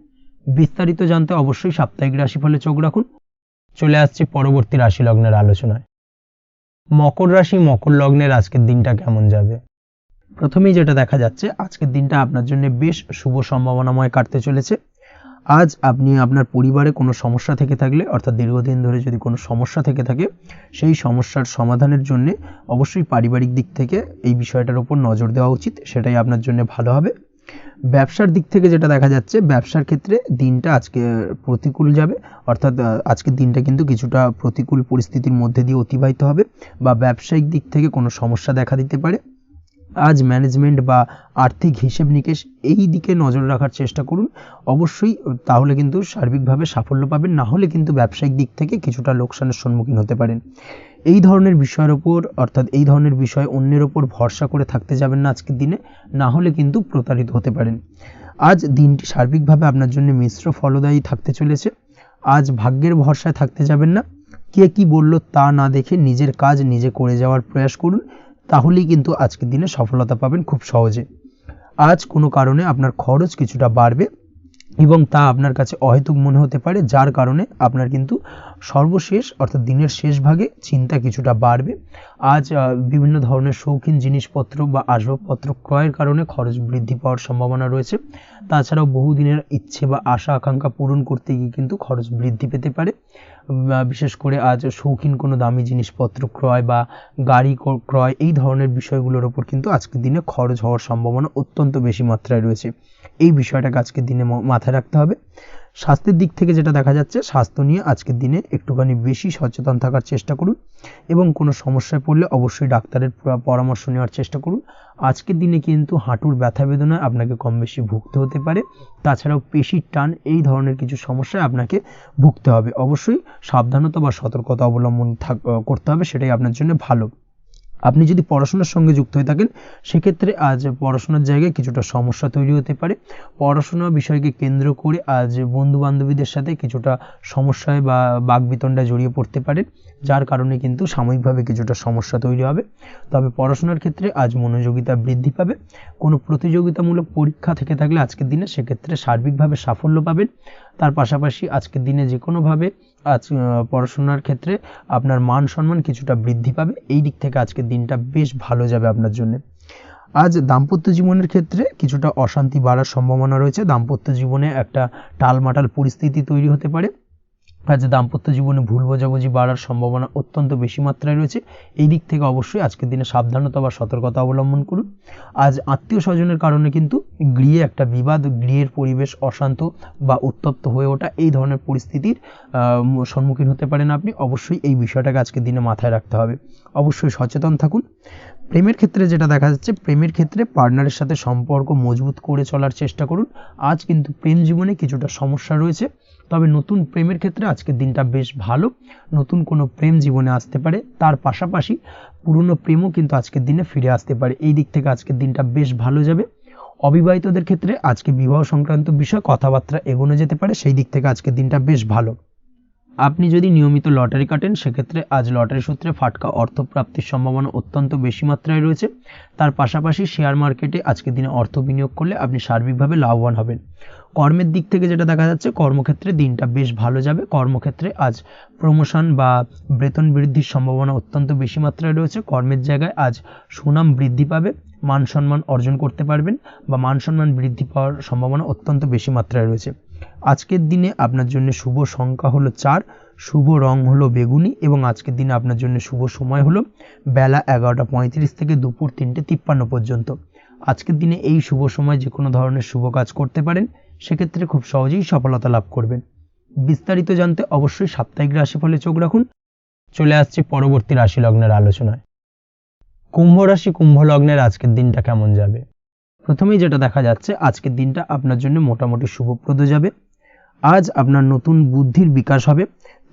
বিস্তারিত জানতে অবশ্যই সাপ্তাহিক রাশিফলে চোখ রাখুন। চলে আসছে পরবর্তী রাশি লগ্নের আলোচনায়। মকর রাশি, মকর লগ্নের আজকের দিনটা কেমন যাবে? প্রথমেই যেটা দেখা যাচ্ছে, আজকের দিনটা আপনার জন্য বেশ শুভ সম্ভাবনাময় কাটতে চলেছে। আজ আপনি আপনার পরিবারে কোনো সমস্যা থেকে থাকলে, অর্থাৎ দীর্ঘদিন ধরে যদি কোনো সমস্যা থেকে থাকে, সেই সমস্যার সমাধানের জন্য অবশ্যই পারিবারিক দিক থেকে এই বিষয়টার উপর নজর দেওয়া উচিত, সেটাই আপনার জন্য ভালো হবে। ব্যবসার দিক থেকে যেটা দেখা যাচ্ছে, ব্যবসার ক্ষেত্রে দিনটা আজকে প্রতিকূল যাবে, অর্থাৎ আজকের দিনটা কিন্তু কিছুটা প্রতিকূল পরিস্থিতির মধ্যে দিয়ে অতিবাহিত হবে, বা ব্যবসায়িক দিক থেকে কোনো সমস্যা দেখা দিতে পারে। আজ ম্যানেজমেন্ট বা আর্থিক হিসেব নিকেশ, এই দিকে নজর রাখার চেষ্টা করুন অবশ্যই, তাহলে কিন্তু সার্বিকভাবে সাফল্য পাবেন। না হলে কিন্তু ব্যবসায়িক দিক থেকে কিছুটা লোকসানের সম্মুখীন হতে পারেন। এই ধরনের বিষয়ের ওপর, অর্থাৎ এই ধরনের বিষয় অন্যের ওপর ভরসা করে থাকতে যাবেন না আজকের দিনে, না হলে কিন্তু প্রতারিত হতে পারেন। আজ দিনটি সার্বিকভাবে আপনার জন্য মিশ্র ফলদায়ী থাকতে চলেছে। আজ ভাগ্যের ভরসায় থাকতে যাবেন না। কে কি বলল তা না দেখে নিজের কাজ নিজে করে যাওয়ার প্রয়াস করুন, তাহলেই কিন্তু আজকের দিনে সফলতা পাবেন খুব সহজে। আজ কোনো কারণে আপনার খরচ কিছুটা বাড়বে, এবং তা আপনার কাছে অহেতুক মনে হতে পারে, যার কারণে আপনার কিন্তু সর্বশেষ, অর্থাৎ দিনের শেষ ভাগে চিন্তা কিছুটা বাড়বে। আজ বিভিন্ন ধরনের শৌখিন জিনিসপত্র বা আসবাবপত্র ক্রয়ের কারণে খরচ বৃদ্ধি পাওয়ার সম্ভাবনা রয়েছে। তাছাড়াও বহুদিনের ইচ্ছে বা আশা আকাঙ্ক্ষা পূরণ করতে গিয়ে কিন্তু খরচ বৃদ্ধি পেতে পারে। বিশেষ করে আজ শৌখিন কোনো দামি জিনিসপত্র ক্রয় বা গাড়ি ক্রয়, এই ধরনের বিষয়গুলোর ওপর কিন্তু আজকের দিনে খরচ হওয়ার সম্ভাবনা অত্যন্ত বেশি মাত্রায় রয়েছে। এই বিষয়টাকে আজকের দিনে মাথায় রাখতে হবে। স্বাস্থ্যের দিক থেকে যেটা দেখা যাচ্ছে, স্বাস্থ্য নিয়ে আজকের দিনে একটুখানি বেশি সচেতন থাকার চেষ্টা করুন, এবং কোনো সমস্যায় পড়লে অবশ্যই ডাক্তারের পরামর্শ নেওয়ার চেষ্টা করুন। আজকের দিনে কিন্তু হাঁটুর ব্যথা বেদনায় আপনাকে কম বেশি ভুগতে হতে পারে। তাছাড়াও পেশির টান, এই ধরনের কিছু সমস্যায় আপনাকে ভুগতে হবে। অবশ্যই সাবধানতা বা সতর্কতা অবলম্বন করতে হবে, সেটাই আপনার জন্য ভালো। আপনি যদি পড়াশোনার সঙ্গে যুক্ত হয়ে থাকেন সেক্ষেত্রে আজ পড়াশোনার জায়গায় কিছুটা সমস্যা তৈরি হতে পারে। পড়াশোনা বিষয়কে কেন্দ্র করে আজ বন্ধু বান্ধবীদের সাথে কিছুটা সমস্যায় বা বাকবিতণ্ডায় জড়িয়ে পড়তে পারেন, যার কারণে কিন্তু সাময়িকভাবে কিছুটা সমস্যা তৈরি হবে। তবে পড়াশোনার ক্ষেত্রে আজ মনোযোগিতা বৃদ্ধি পাবে। কোনো প্রতিযোগিতামূলক পরীক্ষা থেকে থাকলে আজকের দিনে সেক্ষেত্রে সার্বিকভাবে সাফল্য পাবেন। তার পাশাপাশি আজকের দিনে যে কোনোভাবে আজ পড়াশোনার ক্ষেত্রে আপনার মান সম্মান কিছুটা বৃদ্ধি পাবে। এই দিক থেকে আজকের দিনটা বেশ ভালো যাবে আপনার জন্য। আজ দাম্পত্য জীবনের ক্ষেত্রে কিছুটা অশান্তি বাড়ার সম্ভাবনা রয়েছে। দাম্পত্য জীবনে একটা টালমাটাল পরিস্থিতি তৈরি হতে পারে। আজ দাম্পত্য জীবনে ভুল বোঝাবুঝি বাড়ার সম্ভাবনা অত্যন্ত বেশি মাত্রায় রয়েছে। এই দিক থেকে অবশ্যই আজকের দিনে সাবধানতা বা সতর্কতা অবলম্বন করুন। আজ আত্মীয় স্বজনের কারণে কিন্তু গৃহে একটা বিবাদ, গৃহের পরিবেশ অশান্ত বা উত্তপ্ত হয়ে ওঠা, এই ধরনের পরিস্থিতির সম্মুখীন হতে পারেন আপনি। অবশ্যই এই বিষয়টাকে আজকের দিনে মাথায় রাখতে হবে। অবশ্যই সচেতন থাকুন। প্রেমের ক্ষেত্রে যেটা দেখা যাচ্ছে, প্রেমের ক্ষেত্রে পার্টনারের সাথে সম্পর্ক মজবুত করে চলার চেষ্টা করুন। আজ কিন্তু প্রেম জীবনে কিছুটা সমস্যা রয়েছে, তবে নতুন প্রেমের ক্ষেত্রে আজকের দিনটা বেশ ভালো। নতুন কোনো প্রেম জীবনে আসতে পারে, তার পাশাপাশি পুরনো প্রেমও কিন্তু আজকের দিনে ফিরে আসতে পারে। এই দিক থেকে আজকের দিনটা বেশ ভালো যাবে। অবিবাহিতদের ক্ষেত্রে আজকে বিবাহ সংক্রান্ত বিষয় কথাবার্তা এগোনো যেতে পারে, সেই দিক থেকে আজকের দিনটা বেশ ভালো। আপনি যদি নিয়মিত লটারি কাটেন সেক্ষেত্রে আজ লটারি সূত্রে ফাটকা অর্থপ্রাপ্তির সম্ভাবনা অত্যন্ত বেশি মাত্রায় রয়েছে। তার পাশাপাশি শেয়ার মার্কেটে আজকের দিনে অর্থ বিনিয়োগ করলে আপনি সার্বিকভাবে লাভবান হবেন। কর্মের দিক থেকে যেটা দেখা যাচ্ছে, কর্মক্ষেত্রে দিনটা বেশ ভালো যাবে। কর্মক্ষেত্রে আজ প্রমোশন বা বেতন বৃদ্ধির সম্ভাবনা অত্যন্ত বেশি মাত্রায় রয়েছে। কর্মের জায়গায় আজ সুনাম বৃদ্ধি পাবে, মান সম্মান অর্জন করতে পারবেন বা মান সম্মান বৃদ্ধি পাওয়ার সম্ভাবনা অত্যন্ত বেশি মাত্রায় রয়েছে। আজকের দিনে আপনার জন্য শুভ সংখ্যা হলো 4, শুভ রং হলো বেগুনি এবং আজকের দিনে আপনার জন্য শুভ সময় হলো বেলা 11:35 থেকে দুপুর 3:53 পর্যন্ত। আজকের দিনে এই শুভ সময় যে কোনো ধরনের শুভ কাজ করতে পারেন, সেক্ষেত্রে খুব সহজেই সফলতা লাভ করবেন। বিস্তারিত জানতে অবশ্যই সাপ্তাহিক রাশিফলে চোখ রাখুন। চলে আসছে পরবর্তী রাশি লগ্নের আলোচনায়। কুম্ভ রাশি, কুম্ভ লগ্নের আজকের দিনটা কেমন যাবে? প্রথমেই যেটা দেখা যাচ্ছে, আজকের দিনটা আপনার জন্য মোটামুটি শুভপ্রদ যাবে। আজ আপনার নতুন বুদ্ধির বিকাশ হবে।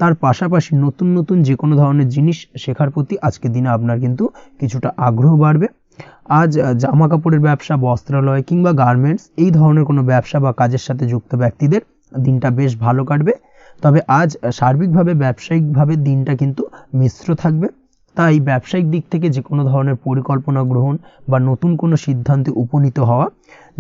তার পাশাপাশি নতুন নতুন যে কোনো ধরনের জিনিস শেখার প্রতি আজকের দিনে আপনার কিন্তু কিছুটা আগ্রহ বাড়বে। আজ জামা কাপড়ের ব্যবসা, বস্ত্রালয় কিংবা গার্মেন্টস এই ধরনের কোনো ব্যবসা বা কাজের সাথে যুক্ত ব্যক্তিদের দিনটা বেশ ভালো কাটবে। তবে আজ সার্বিকভাবে ব্যবসায়িকভাবে দিনটা কিন্তু মিশ্র থাকবে। তাই ব্যবসায়িক দিক থেকে যে কোনো ধরনের পরিকল্পনা গ্রহণ বা নতুন কোনো সিদ্ধান্তে উপনীত হওয়া,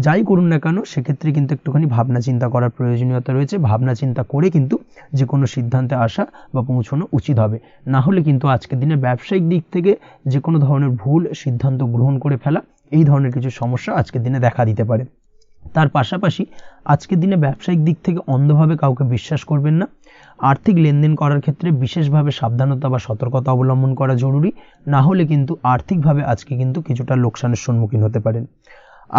যাই করুন না কেন সেক্ষেত্রে কিন্তু একটুখানি ভাবনা চিন্তা করার প্রয়োজনীয়তা রয়েছে। ভাবনা চিন্তা করে কিন্তু যে কোনো সিদ্ধান্তে আসা বা পৌঁছানো উচিত হবে। না হলে কিন্তু আজকের দিনে ব্যবসায়িক দিক থেকে যে কোনো ধরনের ভুল সিদ্ধান্ত গ্রহণ করে ফেলা, এই ধরনের কিছু সমস্যা আজকের দিনে দেখা দিতে পারে। তার পাশাপাশি আজকের দিনে ব্যবসায়িক দিক থেকে অন্ধভাবে কাউকে বিশ্বাস করবেন না। আর্থিক লেনদেন করার ক্ষেত্রে বিশেষভাবে সাবধানতা বা সতর্কতা অবলম্বন করা জরুরি। না হলে কিন্তু আর্থিকভাবে আজকে কিন্তু কিছুটা লোকসানের সম্মুখীন হতে পারেন।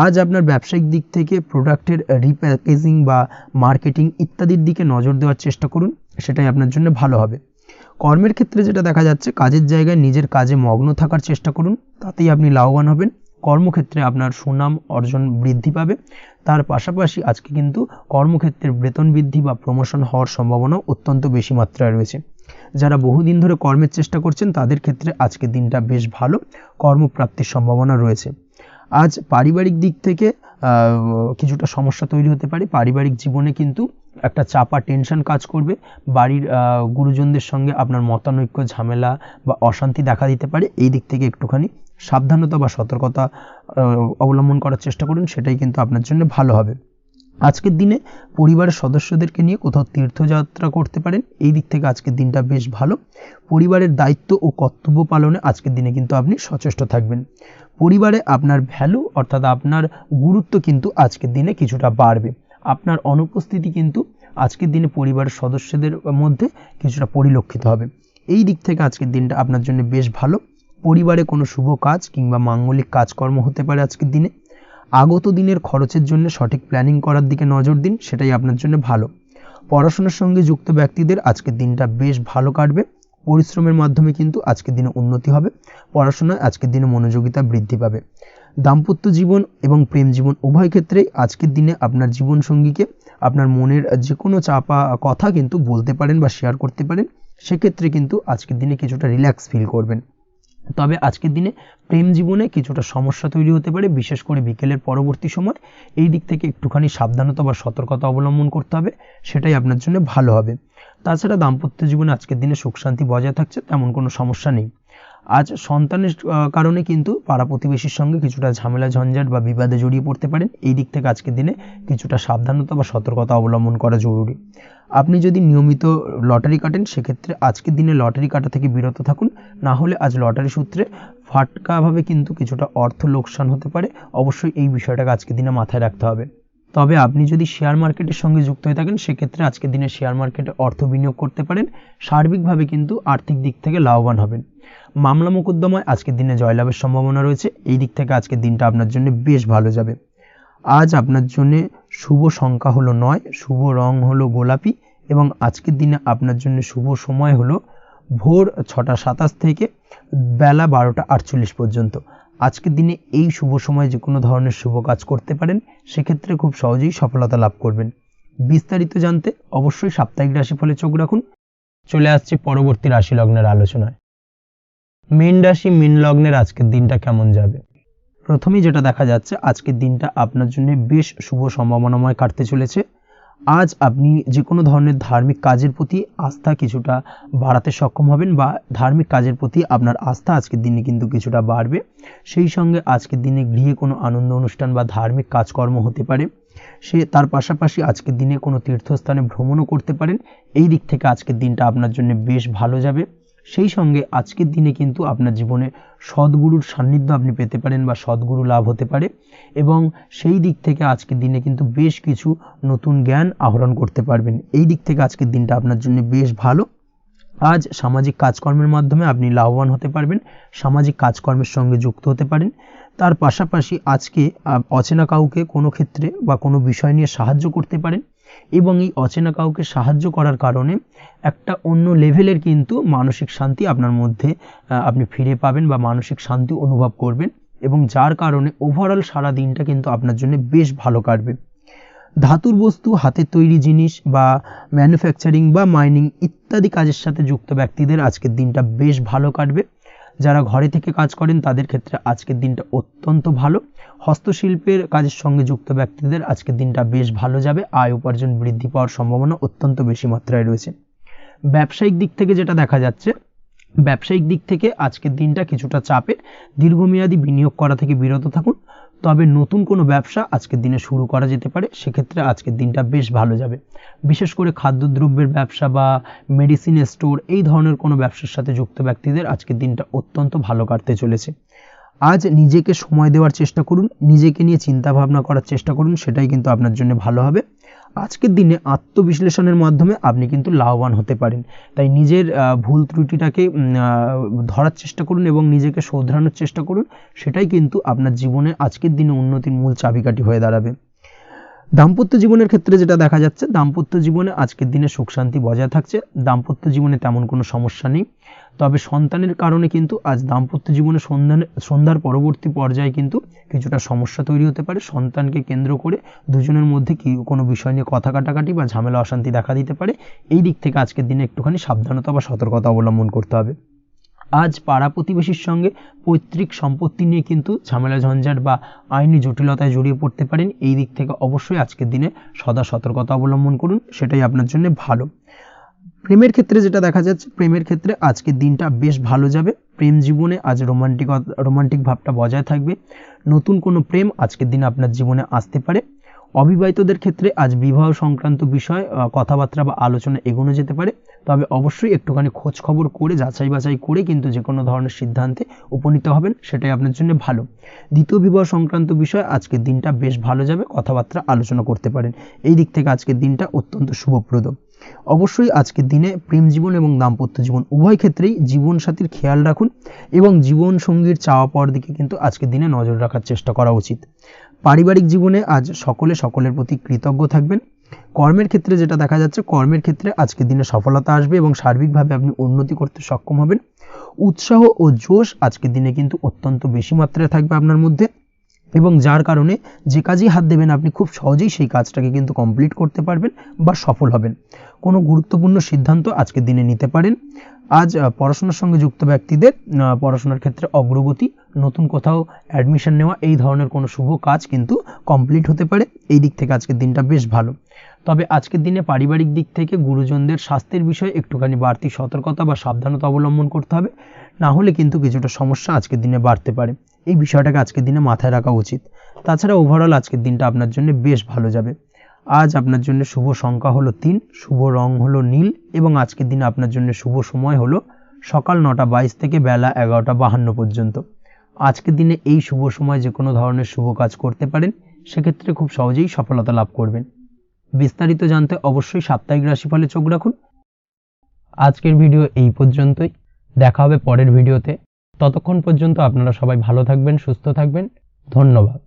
আজ আপনার ব্যবসায়িক দিক থেকে প্রোডাক্টের রিপ্যাকেজিং বা মার্কেটিং ইত্যাদির দিকে নজর দেওয়ার চেষ্টা করুন, সেটাই আপনার জন্য ভালো হবে। কর্মের ক্ষেত্রে যেটা দেখা যাচ্ছে, কাজের জায়গায় নিজের কাজে মগ্ন থাকার চেষ্টা করুন, তাতেই আপনি লাভবান হবেন। কর্মক্ষেত্রে আপনার সুনাম অর্জন বৃদ্ধি পাবে। তার পাশাপাশি আজকে কিন্তু কর্মক্ষেত্রের বেতন বৃদ্ধি বা প্রমোশন হওয়ার সম্ভাবনাও অত্যন্ত বেশি মাত্রায় রয়েছে। যারা বহুদিন ধরে কর্মের চেষ্টা করছেন তাদের ক্ষেত্রে আজকের দিনটা বেশ ভালো, কর্মপ্রাপ্তির সম্ভাবনা রয়েছে। আজ পারিবারিক দিক থেকে কিছুটা সমস্যা তৈরি হতে পারে। পারিবারিক জীবনে কিন্তু একটা চাপা টেনশন কাজ করবে। বাড়ির গুরুজনদের সঙ্গে আপনার মতানৈক্য, ঝামেলা বা অশান্তি দেখা দিতে পারে। এই দিক থেকে একটুখানি সাবধানতা বা সতর্কতা অবলম্বন করার চেষ্টা করুন, সেটাই কিন্তু আপনার জন্য ভালো হবে। আজকের দিনে পরিবারের সদস্যদেরকে নিয়ে কোথাও তীর্থযাত্রা করতে পারেন। এই দিক থেকে আজকের দিনটা বেশ ভালো। পরিবারের দায়িত্ব ও কর্তব্য পালনে আজকের দিনে কিন্তু আপনি সচেষ্ট থাকবেন। পরিবারে আপনার ভ্যালু অর্থাৎ আপনার গুরুত্ব কিন্তু আজকের দিনে কিছুটা বাড়বে। আপনার অনুপস্থিতি কিন্তু আজকের দিনে পরিবারের সদস্যদের মধ্যে কিছুটা পরিলক্ষিত হবে। এই দিক থেকে আজকের দিনটা আপনার জন্য বেশ ভালো। পরিবারে কোনো শুভ কাজ কিংবা মাঙ্গলিক কাজকর্ম হতে পারে আজকের দিনে। আগত দিনের খরচের জন্য সঠিক প্ল্যানিং করার দিকে নজর দিন, সেটাই আপনার জন্য ভালো। পড়াশোনার সঙ্গে যুক্ত ব্যক্তিদের আজকের দিনটা বেশ ভালো কাটবে। পরিশ্রমের মাধ্যমে কিন্তু আজকের দিনে উন্নতি হবে। পড়াশোনায় আজকের দিনে মনোযোগিতা বৃদ্ধি পাবে। দাম্পত্য জীবন এবং প্রেম জীবন উভয় ক্ষেত্রেই আজকের দিনে আপনার জীবনসঙ্গীকে আপনার মনের যে কোনো চাপা কথা কিন্তু বলতে পারেন বা শেয়ার করতে পারেন। সেক্ষেত্রে কিন্তু আজকের দিনে কিছুটা রিল্যাক্স ফিল করবেন। তবে আজকের দিনে প্রেম জীবনে কিছুটা সমস্যা তৈরি হতে পারে, বিশেষ করে বিকেলের পরবর্তী সময়। এই দিক থেকে একটুখানি সাবধানতা বা সতর্কতা অবলম্বন করতে হবে, সেটাই আপনার জন্য ভালো হবে। তাছাড়া দাম্পত্য জীবনে আজকের দিনে সুখ শান্তি বজায় থাকছে, তেমন কোনো সমস্যা নেই। আজ সন্তানের কারণে কিন্তু পাড়া প্রতিবেশীর সঙ্গে কিছুটা ঝামেলা ঝঞ্ঝাট বা বিবাদে জড়িয়ে পড়তে পারেন। এই দিক থেকে আজকের দিনে কিছুটা সাবধানতা বা সতর্কতা অবলম্বন করা জরুরি। আপনি যদি নিয়মিত লটারি কাটেন, সেক্ষেত্রে আজকের দিনে লটারি কাটা থেকে বিরত থাকুন, না হলে আজ লটারি সূত্রে ফাটকাভাবে কিন্তু কিছুটা অর্থ লোকসান হতে পারে। অবশ্যই এই বিষয়টাকে আজকের দিনে মাথায় রাখতে হবে। তবে আপনি যদি শেয়ার মার্কেটের সঙ্গে যুক্ত হয়ে থাকেন, সেক্ষেত্রে আজকের দিনে শেয়ার মার্কেটে অর্থ বিনিয়োগ করতে পারেন। সার্বিকভাবে কিন্তু আর্থিক দিক থেকে লাভবান হবেন। মামলা মোকদ্দমায় আজকের দিনে জয়লাভের সম্ভাবনা রয়েছে। এই দিক থেকে আজকের দিনটা আপনার জন্য বেশ ভালো যাবে। আজ আপনার জন্য শুভ সংখ্যা হলো 9, শুভ রং হলো গোলাপি, এবং আজকের দিনে আপনার জন্য শুভ সময় হলো ভোর 6টা 27 থেকে বেলা 12টা 48 পর্যন্ত। আজকের দিনে এই শুভ সময় যে কোনো ধরনের শুভ কাজ করতে পারেন, সেক্ষেত্রে খুব সহজেই সফলতা লাভ করবেন। বিস্তারিত জানতে অবশ্যই সাপ্তাহিক রাশিফলে চোখ রাখুন। চলে আসছে পরবর্তী রাশি লগ্নের আলোচনায়। মীন রাশি মীন লগ্নের আজকের দিনটা কেমন যাবে? প্রথমেই যেটা দেখা যাচ্ছে, আজকের দিনটা আপনার জন্য বেশ শুভ সম্ভাবনাময় কাটতে চলেছে। আজ আপনি যে কোনো ধরনের ধার্মিক কাজের প্রতি আস্থা কিছুটা বাড়াতে সক্ষম হবেন, বা ধার্মিক কাজের প্রতি আপনার আস্থা আজকের দিনে কিন্তু কিছুটা বাড়বে। সেই সঙ্গে আজকের দিনে গৃহে কোনো আনন্দ অনুষ্ঠান বা ধার্মিক কাজকর্ম হতে পারে। তার পাশাপাশি আজকের দিনে কোনো তীর্থস্থানে ভ্রমণও করতে পারেন। এই দিক থেকে আজকের দিনটা আপনার জন্য বেশ ভালো যাবে। সেই সঙ্গে আজকের দিনে কিন্তু আপনার জীবনে সদ্গুরুর সান্নিধ্য আপনি পেতে পারেন, বা সদ্গুরু লাভ হতে পারে, এবং সেই দিক থেকে আজকের দিনে কিন্তু বেশ কিছু নতুন জ্ঞান আহরণ করতে পারবেন। এই দিক থেকে আজকের দিনটা আপনার জন্য বেশ ভালো। আজ সামাজিক কাজকর্মের মাধ্যমে আপনি লাভবান হতে পারবেন, সামাজিক কাজকর্মের সঙ্গে যুক্ত হতে পারেন। তার পাশাপাশি আজকে অচেনা কাউকে কোনো ক্ষেত্রে বা কোনো বিষয় নিয়ে সাহায্য করতে পারেন, এবং এই অচেনা কাউকে সাহায্য করার কারণে একটা অন্য লেভেলের কিন্তু মানসিক শান্তি আপনার মধ্যে আপনি ফিরে পাবেন, বা মানসিক শান্তি অনুভব করবেন, এবং যার কারণে ওভারঅল সারা দিনটা কিন্তু আপনার জন্য বেশ ভালো কাটবে। ধাতুর বস্তু, হাতের তৈরি জিনিস বা ম্যানুফ্যাকচারিং বা মাইনিং ইত্যাদি কাজের সাথে যুক্ত ব্যক্তিদের আজকের দিনটা বেশ ভালো কাটবে। যারা ঘরে থেকে কাজ করেন তাদের ক্ষেত্রে আজকের দিনটা অত্যন্ত ভালো। হস্তশিল্পের কাজের সঙ্গে যুক্ত ব্যক্তিদের আজকের দিনটা বেশ ভালো যাবে। আয় উপার্জন বৃদ্ধি পাওয়ার সম্ভাবনা অত্যন্ত বেশি মাত্রায় রয়েছে। ব্যবসায়িক দিক থেকে যেটা দেখা যাচ্ছে, ব্যবসায়িক দিক থেকে আজকের দিনটা কিছুটা চাপের। দীর্ঘমেয়াদী বিনিয়োগ করা থেকে বিরত থাকুন। তবে নতুন কোনো ব্যবসা আজকের দিনে শুরু করা যেতে পারে, সেক্ষেত্রে আজকের দিনটা বেশ ভালো যাবে। বিশেষ করে খাদ্যদ্রব্যের ব্যবসা বা মেডিসিন স্টোর, এই ধরনের কোনো ব্যবসার সাথে যুক্ত ব্যক্তিদের আজকের দিনটা অত্যন্ত ভালো কাটতে চলেছে। আজ নিজেকে সময় দেওয়ার চেষ্টা করুন, নিজেকে নিয়ে চিন্তা ভাবনা করার চেষ্টা করুন, সেটাই কিন্তু আপনার জন্য ভালো হবে। আজকের দিনে আত্মবিশ্লেষণের মাধ্যমে আপনি কিন্তু লাভবান হতে পারেন। তাই নিজের ভুল ত্রুটিটাকে ধরার চেষ্টা করুন এবং নিজেকে শোধরানোর চেষ্টা করুন, সেটাই কিন্তু আপনার জীবনে আজকের দিনে উন্নতির মূল চাবিকাঠি হয়ে দাঁড়াবে। দাম্পত্য জীবনের ক্ষেত্রে যেটা দেখা যাচ্ছে, দাম্পত্য জীবনে আজকের দিনে সুখ শান্তি বজায় থাকছে। দাম্পত্য জীবনে তেমন কোনো সমস্যা নেই। তবে সন্তানের কারণে কিন্তু আজ দাম্পত্য জীবনে সন্ধ্যার পরবর্তী পর্যায়ে কিন্তু কিছুটা সমস্যা তৈরি হতে পারে। সন্তানকে কেন্দ্র করে দুজনের মধ্যে কোনো বিষয় নিয়ে কথা কাটাকাটি বা ঝামেলা অশান্তি দেখা দিতে পারে। এই দিক থেকে আজকের দিনে একটুখানি সাবধানতা বা সতর্কতা অবলম্বন করতে হবে। আজ পাড়া প্রতিবেশীর সঙ্গে পৈতৃক সম্পত্তি নিয়ে কিন্তু ঝামেলা ঝঞ্ঝাট বা আইনি জটিলতায় জড়িয়ে পড়তে পারেন। এই দিক থেকে অবশ্যই আজকের দিনে সদা সতর্কতা অবলম্বন করুন, সেটাই আপনার জন্য ভালো। প্রেমের ক্ষেত্রে যেটা দেখা যাচ্ছে, প্রেমের ক্ষেত্রে আজকের দিনটা বেশ ভালো যাবে। প্রেম জীবনে আজ রোমান্টিক ভাবটা বজায় থাকবে। নতুন কোনো প্রেম আজকের দিনে আপনার জীবনে আসতে পারে। অবিবাহিতদের ক্ষেত্রে আজ বিবাহ সংক্রান্ত বিষয় কথাবার্তা বা আলোচনা এগোনো যেতে পারে। তবে অবশ্যই একটুখানি খোঁজ খবর করে যাচাই বাছাই করে কিন্তু যে কোনো ধরনের সিদ্ধান্তে উপনীত হবেন, সেটাই আপনার জন্য ভালো। দ্বিতীয় বিবাহ সংক্রান্ত বিষয় আজকের দিনটা বেশ ভালো যাবে, কথাবার্তা আলোচনা করতে পারেন। এই দিক থেকে আজকের দিনটা অত্যন্ত শুভপ্রদ। অবশ্যই আজকের দিনে প্রেম জীবন এবং দাম্পত্য জীবন উভয় ক্ষেত্রেই জীবনসাথীর খেয়াল রাখুন, এবং জীবন সঙ্গীর চাওয়া পাওয়ার দিকে কিন্তু আজকের দিনে নজর রাখার চেষ্টা করা উচিত। পারিবারিক জীবনে আজ সকলের প্রতি কৃতজ্ঞ থাকবেন। কর্মের ক্ষেত্রে যেটা দেখা যাচ্ছে, কর্মের ক্ষেত্রে আজকের দিনে সফলতা আসবে এবং সার্বিকভাবে আপনি উন্নতি করতে সক্ষম হবেন। উৎসাহ ও জোশ আজকের দিনে কিন্তু অত্যন্ত বেশি মাত্রায় থাকবে আপনার মধ্যে, এবং যার কারণে যে কাজেই হাত দেবেন আপনি খুব সহজেই সেই কাজটাকে কিন্তু কমপ্লিট করতে পারবেন বা সফল হবেন। কোনো গুরুত্বপূর্ণ সিদ্ধান্ত আজকের দিনে নিতে পারেন। আজ পড়াশোনার সঙ্গে যুক্ত ব্যক্তিদের পড়াশোনার ক্ষেত্রে অগ্রগতি, নতুন কোথাও অ্যাডমিশন নেওয়া, এই ধরনের কোনো শুভ কাজ কিন্তু কমপ্লিট হতে পারে। এই দিক থেকে আজকের দিনটা বেশ ভালো। তবে আজকের দিনে পারিবারিক দিক থেকে গুরুজনদের স্বাস্থ্যের বিষয়ে একটুখানি বাড়তি সতর্কতা বা সাবধানতা অবলম্বন করতে হবে, না হলে কিন্তু কিছুটা সমস্যা আজকের দিনে বাড়তে পারে। এই বিষয়টাকে আজকের দিনে মাথায় রাখা উচিত। তাছাড়া ওভারঅল আজকের দিনটা আপনার জন্য বেশ ভালো যাবে। আজ আপনার জন্য শুভ সংখ্যা হলো 3, শুভ রং হলো নীল এবং আজকের দিনে আপনার জন্য শুভ সময় হলো সকাল 9:22 থেকে বেলা 11:52 পর্যন্ত। আজকের দিনে এই শুভ সময় যে কোনো ধরনের শুভ কাজ করতে পারেন, সেক্ষেত্রে খুব সহজেই সফলতা লাভ করবেন। বিস্তারিত জানতে অবশ্যই সাপ্তাহিক রাশিফলে চোখ রাখুন। আজকের ভিডিও এই পর্যন্তই, দেখা হবে পরের ভিডিওতে। ততক্ষণ পর্যন্ত আপনারা সবাই ভালো থাকবেন, সুস্থ থাকবেন। ধন্যবাদ।